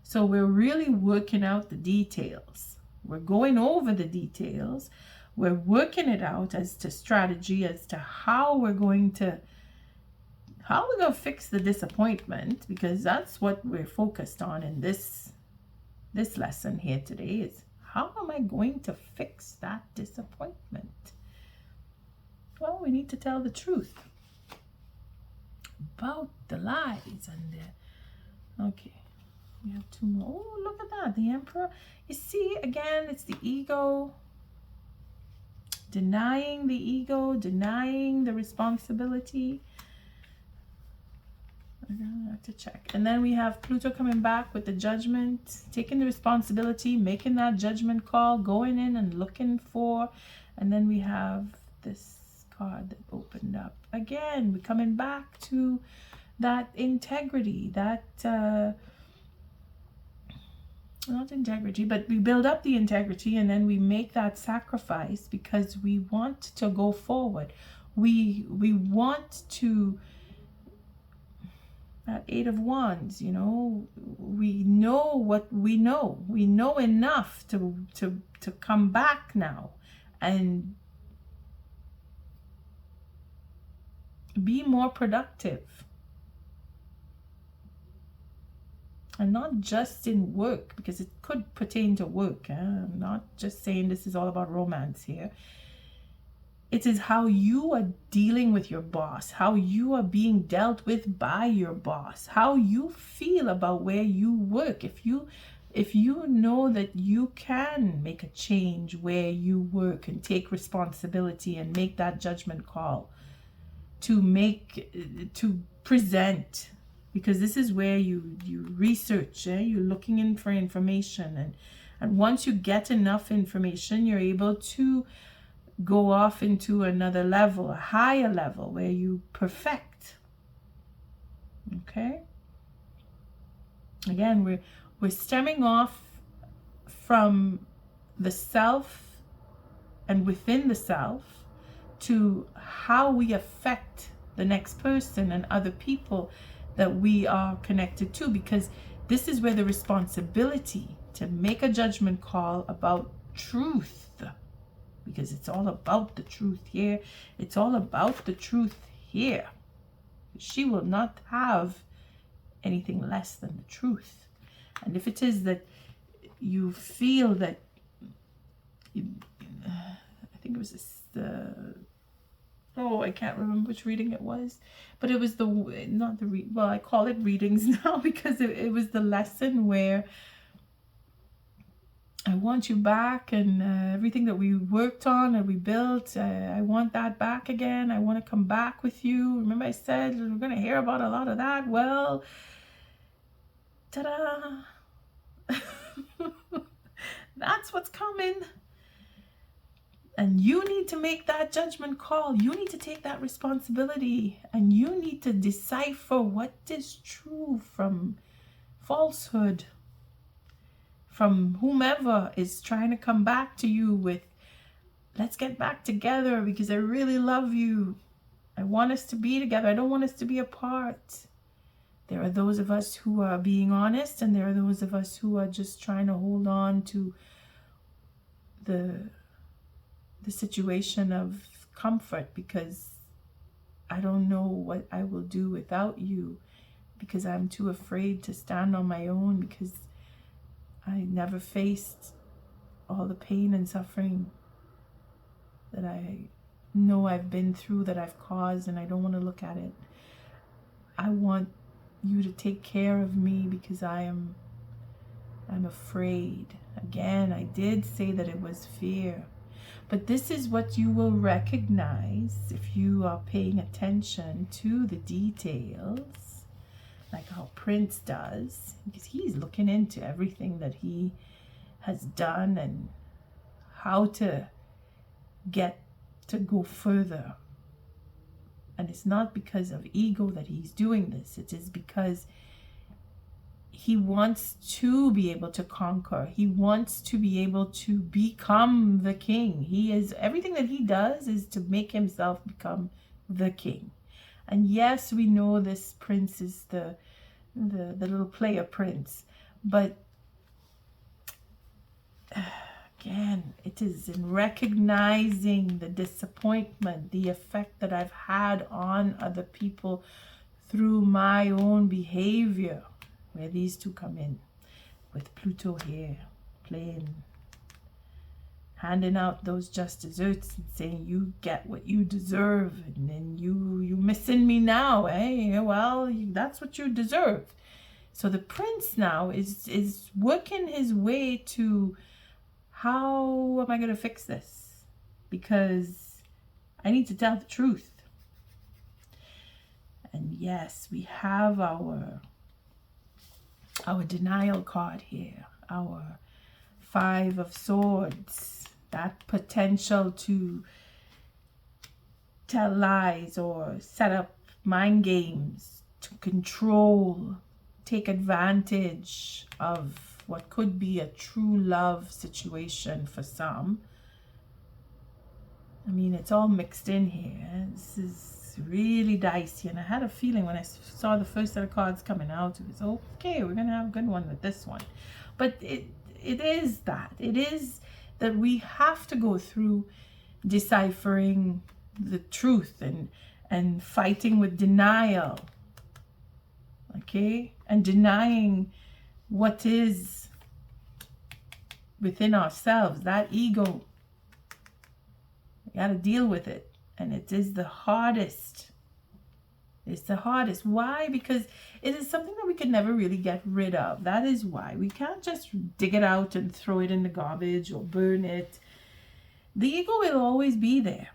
So we're really working out the details. We're going over the details. We're working it out as to strategy, as to how we're going to fix the disappointment, because that's what we're focused on in this lesson here today, is how am I going to fix that disappointment? Well, we need to tell the truth about the lies and the, okay. We have 2 more. Oh, look at that. The Emperor. You see, again, it's the ego. Denying the ego. Denying the responsibility. I'm going to have to check. And then we have Pluto coming back with the Judgment. Taking the responsibility. Making that judgment call. Going in and looking for. And then we have this card that opened up. Again, we're coming back to that integrity, that not integrity, but we build up the integrity, and then we make that sacrifice because we want to go forward. We want to, that Eight of Wands, you know, we know what we know. We know enough to come back now and be more productive. And not just in work, because it could pertain to work. I'm not just saying this is all about romance here. It is how you are dealing with your boss, how you are being dealt with by your boss, how you feel about where you work. If you know that you can make a change where you work and take responsibility and make that judgment call to present, because this is where you research, you're looking in for information, and once you get enough information, you're able to go off into another level, a higher level, where you perfect. Okay, again, we're stemming off from the self and within the self to how we affect the next person and other people that we are connected to, because this is where the responsibility to make a judgment call about truth, because it's all about the truth here. It's all about the truth here. She will not have anything less than the truth. And if it is that you feel that, I think it was I can't remember which reading it was, but it was I call it readings now because it was the lesson where I want you back, and everything that we worked on and we built, I want that back again. I want to come back with you. Remember I said we're going to hear about a lot of that? Well, ta-da! That's what's coming. And you need to make that judgment call. You need to take that responsibility, and you need to decipher what is true from falsehood, from whomever is trying to come back to you with, let's get back together because I really love you. I want us to be together. I don't want us to be apart. There are those of us who are being honest, and there are those of us who are just trying to hold on to the situation of comfort, because I don't know what I will do without you, because I'm too afraid to stand on my own, because I never faced all the pain and suffering that I know I've been through, that I've caused, and I don't want to look at it. I want you to take care of me because I'm afraid. Again, I did say that it was fear. But this is what you will recognize if you are paying attention to the details, like how Prince does, because he's looking into everything that he has done and how to get to go further. And it's not because of ego that he's doing this. It is because he wants to be able to conquer. He wants to be able to become the king. Everything that he does is to make himself become the king. And yes, we know this prince is the little player prince, but again, it is in recognizing the disappointment, the effect that I've had on other people through my own behavior, where these two come in with Pluto here, playing, handing out those just desserts and saying, you get what you deserve, and then you missing me now, eh? Well, that's what you deserve. So the prince now is working his way to, how am I going to fix this? Because I need to tell the truth. And yes, we have our denial card here, our Five of Swords, that potential to tell lies or set up mind games to control, take advantage of what could be a true love situation for some. I mean, it's all mixed in here. This is really dicey, and I had a feeling when I saw the first set of cards coming out, it was okay, we're gonna have a good one with this one. But it is that we have to go through deciphering the truth and fighting with denial, okay, and denying what is within ourselves, that ego. You got to deal with it, and it is the hardest. It's the hardest. Why? Because it is something that we could never really get rid of. That is why we can't just dig it out and throw it in the garbage or burn it. The ego will always be there.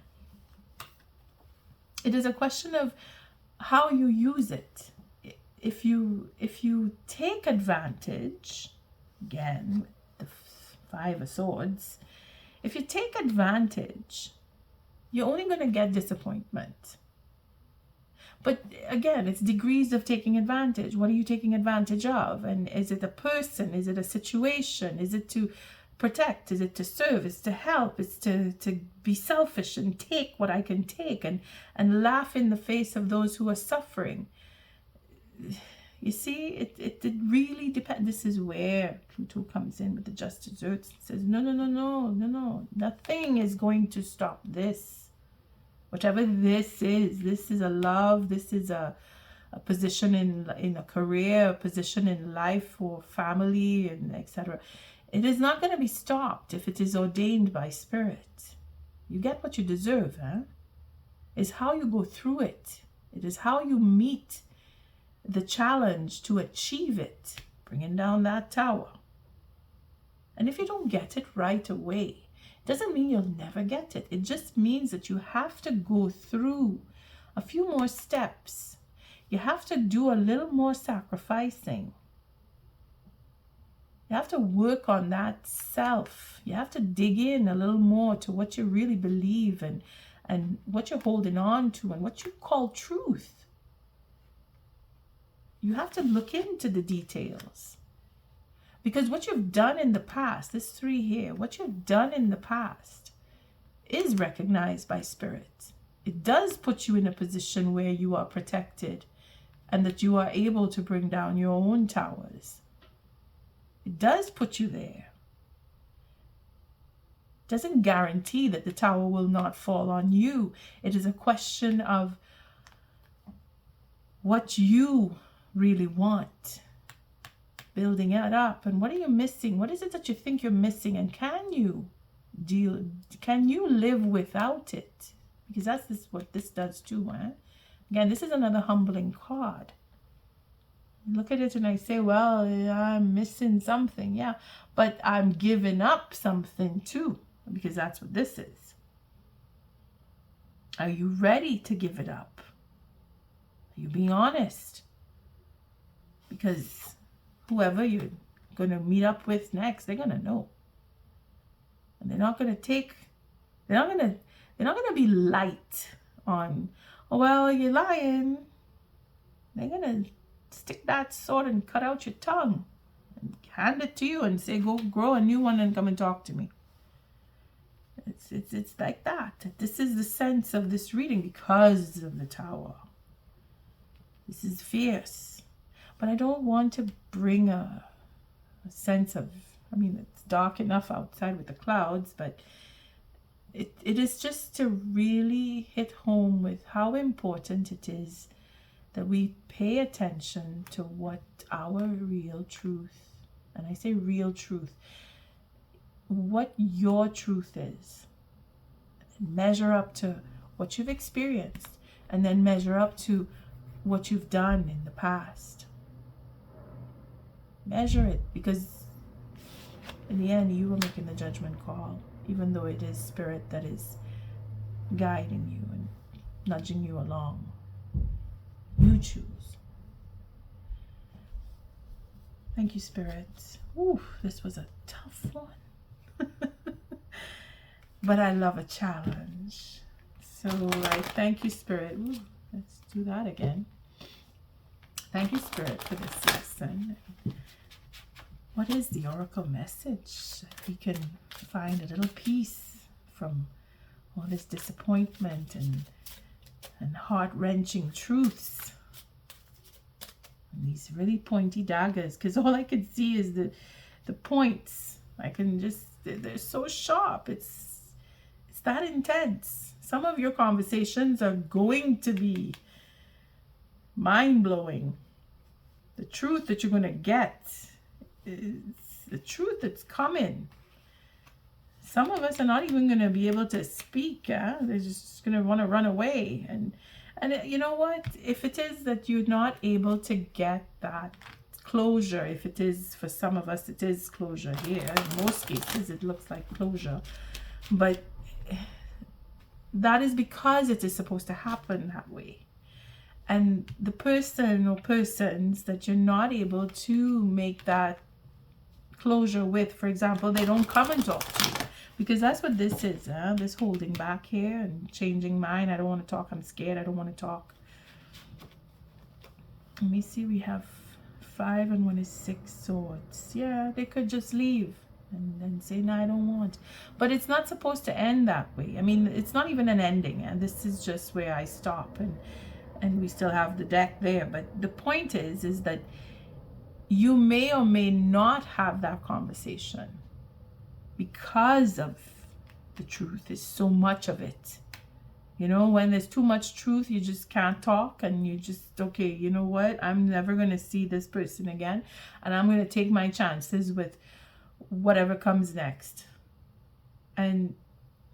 It is a question of how you use it. If you take advantage, again, the Five of Swords, if you take advantage, you're only going to get disappointment. But again, it's degrees of taking advantage. What are you taking advantage of? And is it a person? Is it a situation? Is it to protect? Is it to serve? Is it to help? Is it to be selfish and take what I can take and laugh in the face of those who are suffering? You see, it really depends. This is where Pluto comes in with the Justice Earth. It says, no. Nothing is going to stop this. Whatever this is a love. This is a position in a career, a position in life or family, and etc. It is not going to be stopped if it is ordained by Spirit. You get what you deserve, huh? It's how you go through it. It is how you meet the challenge to achieve it, bringing down that tower. And if you don't get it right away, it doesn't mean you'll never get it. It just means that you have to go through a few more steps. You have to do a little more sacrificing. You have to work on that self. You have to dig in a little more to what you really believe and what you're holding on to and what you call truth. You have to look into the details. Because what you've done in the past, this 3 here, what you've done in the past is recognized by Spirit. It does put you in a position where you are protected and that you are able to bring down your own towers. It does put you there. It doesn't guarantee that the tower will not fall on you. It is a question of what you really want, building it up. And what are you missing? What is it that you think you're missing? And can you live without it? Because that's what this does too, huh? Again, this is another humbling card. Look at it and I say, well, I'm missing something. Yeah, but I'm giving up something too, because that's what this is. Are you ready to give it up? Are you being honest? Because whoever you're going to meet up with next, they're going to know. And they're not going to be light on, oh, well, you're lying. They're going to stick that sword and cut out your tongue and hand it to you and say, go grow a new one and come and talk to me. It's like that. This is the sense of this reading because of the tower. This is fierce. But I don't want to bring a sense of, I mean, it's dark enough outside with the clouds, but it is just to really hit home with how important it is that we pay attention to what our real truth, and I say real truth, what your truth is. Measure up to what you've experienced, and then measure up to what you've done in the past. Measure it, because in the end you are making the judgment call, even though it is Spirit that is guiding you and nudging you along. You choose. Thank you, Spirit. Ooh, this was a tough one. But I love a challenge. So I thank you, Spirit. Ooh, let's do that again. Thank you, Spirit, for this lesson. What is the oracle message? We can find a little peace from all this disappointment and heart-wrenching truths. And these really pointy daggers, because all I can see is the points. I can just, they're so sharp. It's that intense. Some of your conversations are going to be mind-blowing. The truth that you're going to get, it's the truth that's coming. Some of us are not even going to be able to speak. They're just going to want to run away. And you know what? If it is that you're not able to get that closure, if it is, for some of us, it is closure here. In most cases, it looks like closure. But that is because it is supposed to happen that way. And the person or persons that you're not able to make that closure with, for example, they don't come and talk to you. Because that's what this is, this holding back here and changing mind. I don't want to talk. I'm scared. I don't want to talk. Let me see. We have 5 and 1 is 6 swords. Yeah, they could just leave and say, no, I don't want. But it's not supposed to end that way. I mean, it's not even an ending. And this is just where I stop. And we still have the deck there. But the point is that you may or may not have that conversation because of the truth. There's so much of it. You know, when there's too much truth, you just can't talk, and you just, okay, you know what? I'm never going to see this person again, and I'm going to take my chances with whatever comes next. And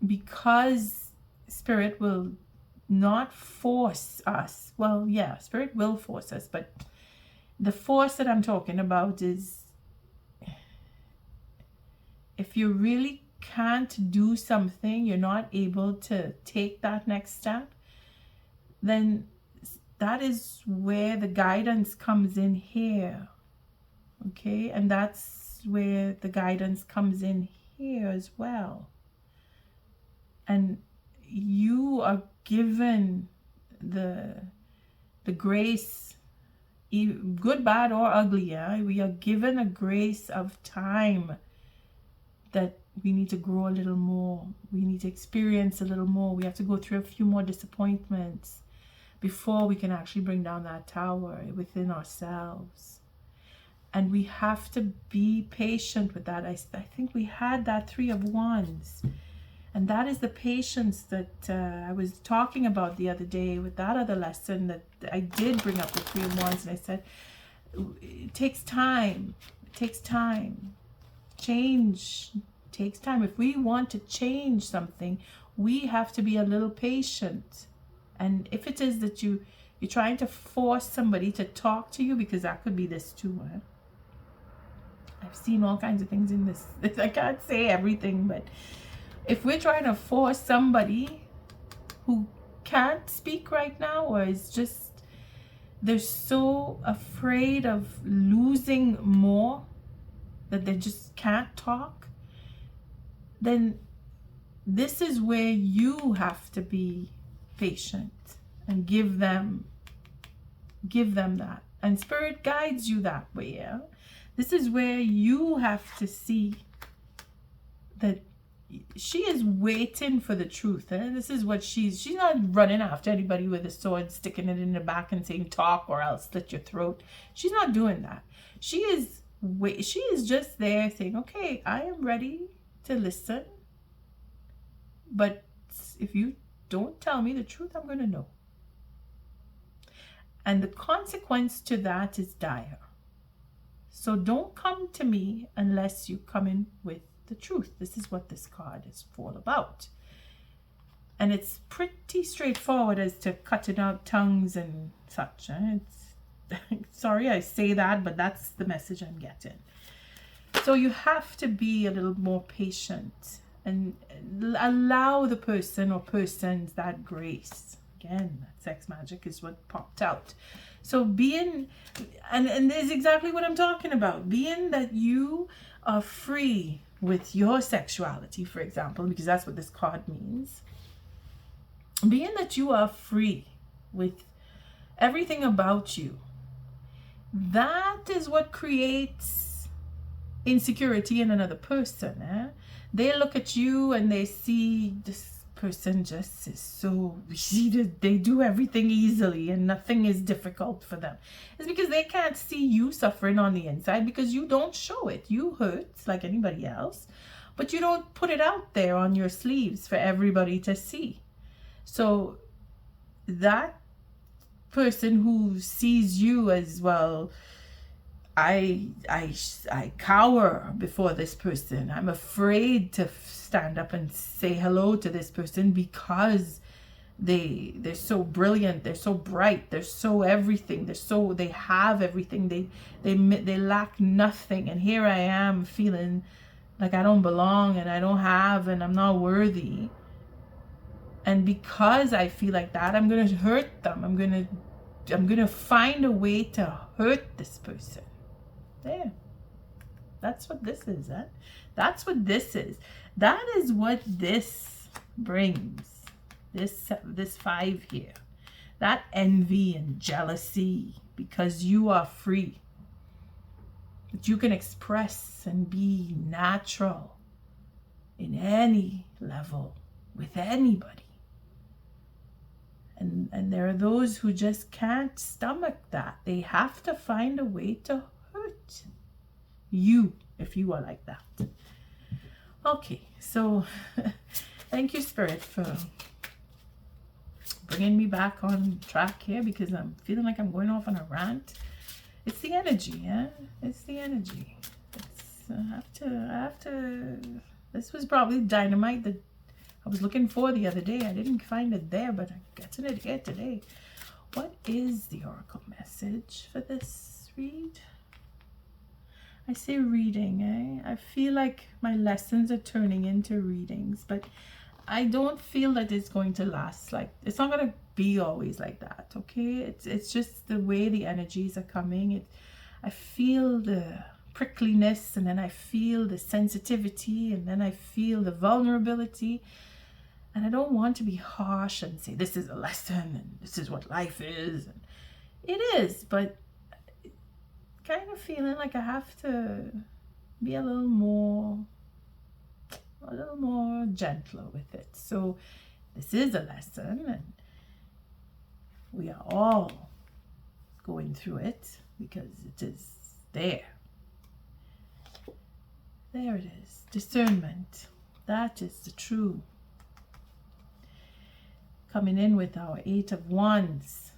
because Spirit will not force us, well, yeah, Spirit will force us, but the force that I'm talking about is if you really can't do something, you're not able to take that next step, then that is where the guidance comes in here. Okay? And that's where the guidance comes in here as well. And you are given the grace, good, bad, or ugly. Yeah? We are given a grace of time that we need to grow a little more. We need to experience a little more. We have to go through a few more disappointments before we can actually bring down that tower within ourselves. And we have to be patient with that. I think we had that 3 of Wands. And that is the patience that I was talking about the other day with that other lesson, that I did bring up the 3 of Wands. And I said, it takes time. It takes time. Change takes time. If we want to change something, we have to be a little patient. And if it is that you're trying to force somebody to talk to you, because that could be this too. I've seen all kinds of things in this. I can't say everything, but if we're trying to force somebody who can't speak right now, or is just, they're so afraid of losing more that they just can't talk, then this is where you have to be patient and give them that. And Spirit guides you that way. Yeah? This is where you have to see that she is waiting for the truth. This is what she's not running after anybody with a sword, sticking it in the back and saying talk or I'll slit your throat. She's not doing that. She is just there saying, okay, I am ready to listen, but if you don't tell me the truth, I'm going to know. And the consequence to that is dire. So don't come to me unless you come in with the truth. This is what this card is all about. And it's pretty straightforward as to cutting out tongues and such. Sorry I say that, but that's the message I'm getting. So you have to be a little more patient and allow the person or persons that grace. Again, that sex magic is what popped out. So being, and this is exactly what I'm talking about, being that you are free with your sexuality, for example, because that's what this card means. Being that you are free with everything about you, that is what creates insecurity in another person. They look at you and they see this person just is so easy, they do everything easily and nothing is difficult for them. It's because they can't see you suffering on the inside, because you don't show it. You hurt like anybody else, but you don't put it out there on your sleeves for everybody to see. So that person who sees you as, well, I cower before this person. I'm afraid to stand up and say hello to this person because they're so brilliant, they're so bright, they're so everything, they have everything, they lack nothing, and here I am feeling like I don't belong and I don't have and I'm not worthy. And because I feel like that, I'm gonna hurt them. I'm gonna find a way to hurt this person. There. That's what this is. That's what this is. That is what this brings. This 5 here. That envy and jealousy, because you are free. That you can express and be natural in any level with anybody. And there are those who just can't stomach that. They have to find a way to hurt you if you are like that. Okay, so thank you, Spirit, for bringing me back on track here, because I'm feeling like I'm going off on a rant. It's the energy, yeah? It's the energy. I have to, this was probably dynamite that I was looking for the other day. I didn't find it there, but I'm getting it here today. What is the oracle message for this read? I say reading, I feel like my lessons are turning into readings, but I don't feel that it's going to last. Like, it's not going to be always like that, okay? It's just the way the energies are coming. I feel the prickliness, and then I feel the sensitivity, and then I feel the vulnerability. And I don't want to be harsh and say this is a lesson and this is what life is. And it is, but kind of feeling like I have to be a little more gentler with it. So this is a lesson, and we are all going through it because it is there. There it is. Discernment. That is the true. Coming in with our 8 of Wands,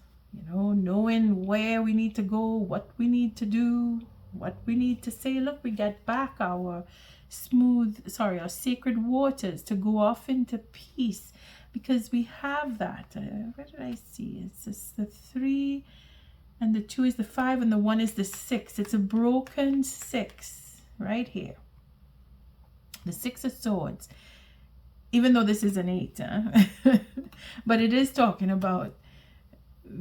knowing where we need to go, what we need to do, what we need to say. Look, we get back our sacred waters to go off into peace, because we have that. Where did I see? It's just the 3, and the 2 is the 5, and the 1 is the 6. It's a broken 6 right here. The 6 of Swords. Even though this is an 8, but it is talking about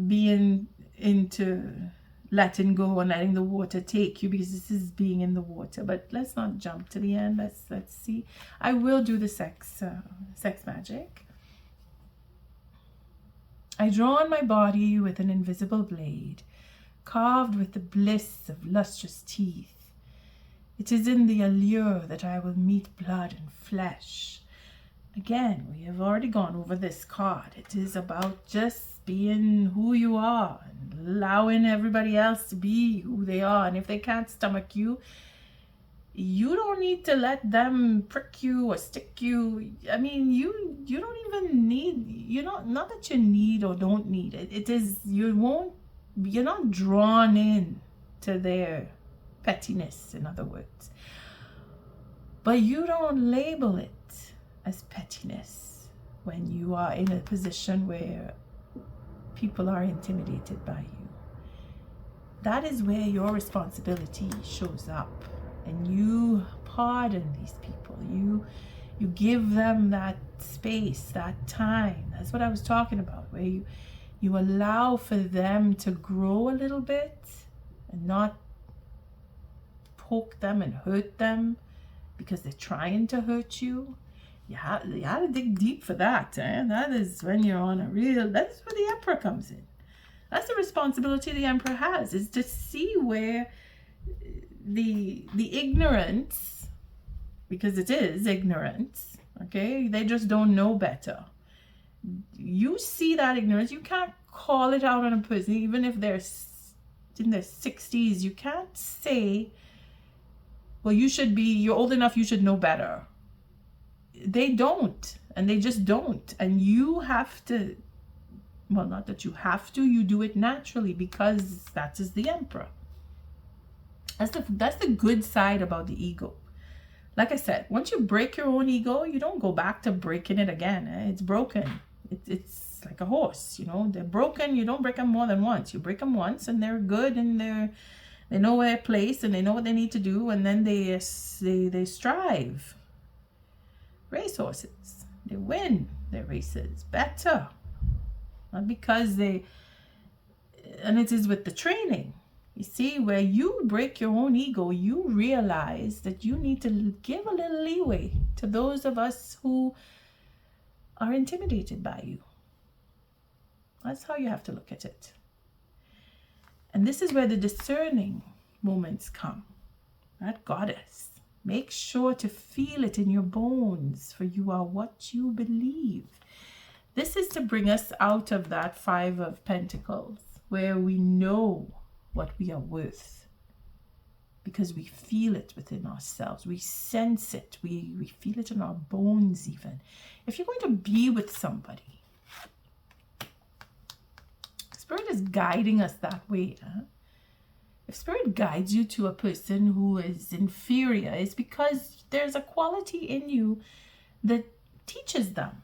being into letting go and letting the water take you, because this is being in the water. But let's not jump to the end. Let's see. I will do the sex magic. I draw on my body with an invisible blade, carved with the bliss of lustrous teeth. It is in the allure that I will meet blood and flesh. Again, we have already gone over this card. It is about just being who you are and allowing everybody else to be who they are. And if they can't stomach you, you don't need to let them prick you or stick you. I mean, you don't even need, not that you need or don't need it. It is, you're not drawn in to their pettiness, in other words. But you don't label it as pettiness when you are in a position where people are intimidated by you. That is where your responsibility shows up, and you pardon these people. You give them that space, that time. That's what I was talking about, where you allow for them to grow a little bit and not poke them and hurt them because they're trying to hurt you. You have to dig deep for that. That is when you're on that's where the Emperor comes in. That's the responsibility the emperor has, is to see where the ignorance, because it is ignorance, okay? They just don't know better. You see that ignorance, you can't call it out on a person, even if they're in their 60s. You can't say, well, you're old enough, you should know better. They don't, and they just don't. And you have to, well, not that you have to, you do it naturally, because that is the emperor. That's the good side about the ego. Like I said, once you break your own ego, you don't go back to breaking it again. It's broken. It's like a horse, you know. They're broken. You don't break them more than once. You break them once, and they're good, and they know their place, and they know what they need to do, and then they strive. Racehorses, they win their races better, not because and it is with the training. You see, where you break your own ego, you realize that you need to give a little leeway to those of us who are intimidated by you. That's how you have to look at it. And this is where the discerning moments come. That goddess. Make sure to feel it in your bones, for you are what you believe. This is to bring us out of that 5 of Pentacles, where we know what we are worth, because we feel it within ourselves. We sense it. We feel it in our bones even. If you're going to be with somebody, Spirit is guiding us that way. If Spirit guides you to a person who is inferior, it's because there's a quality in you that teaches them.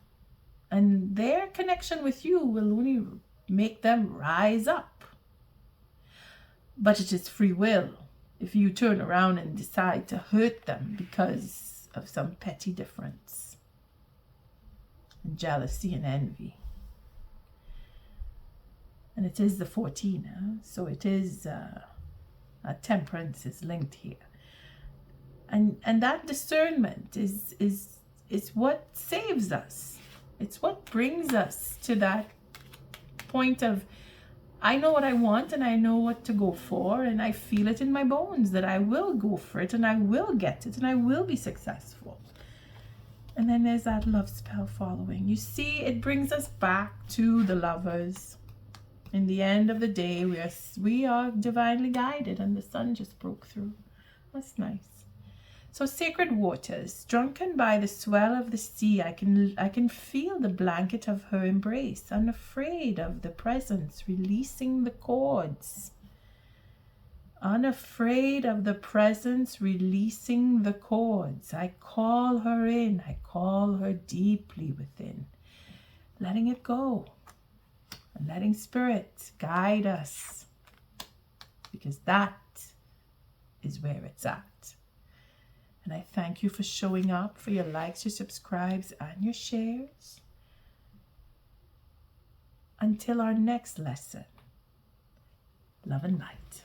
And their connection with you will only make them rise up. But it is free will if you turn around and decide to hurt them because of some petty difference, and jealousy and envy. And it is the 14, so it is temperance is linked here. And that discernment is what saves us. It's what brings us to that point of, I know what I want, and I know what to go for, and I feel it in my bones that I will go for it, and I will get it, and I will be successful. And then there's that love spell following. You see, it brings us back to the Lovers. In the end of the day, we are divinely guided, and the sun just broke through. That's nice. So sacred waters, drunken by the swell of the sea, I can feel the blanket of her embrace, unafraid of the presence, releasing the cords. Unafraid of the presence, releasing the cords. I call her in, I call her deeply within, letting it go, and letting Spirit guide us, because that is where it's at. And I thank you for showing up, for your likes, your subscribes, and your shares. Until our next lesson, love and light.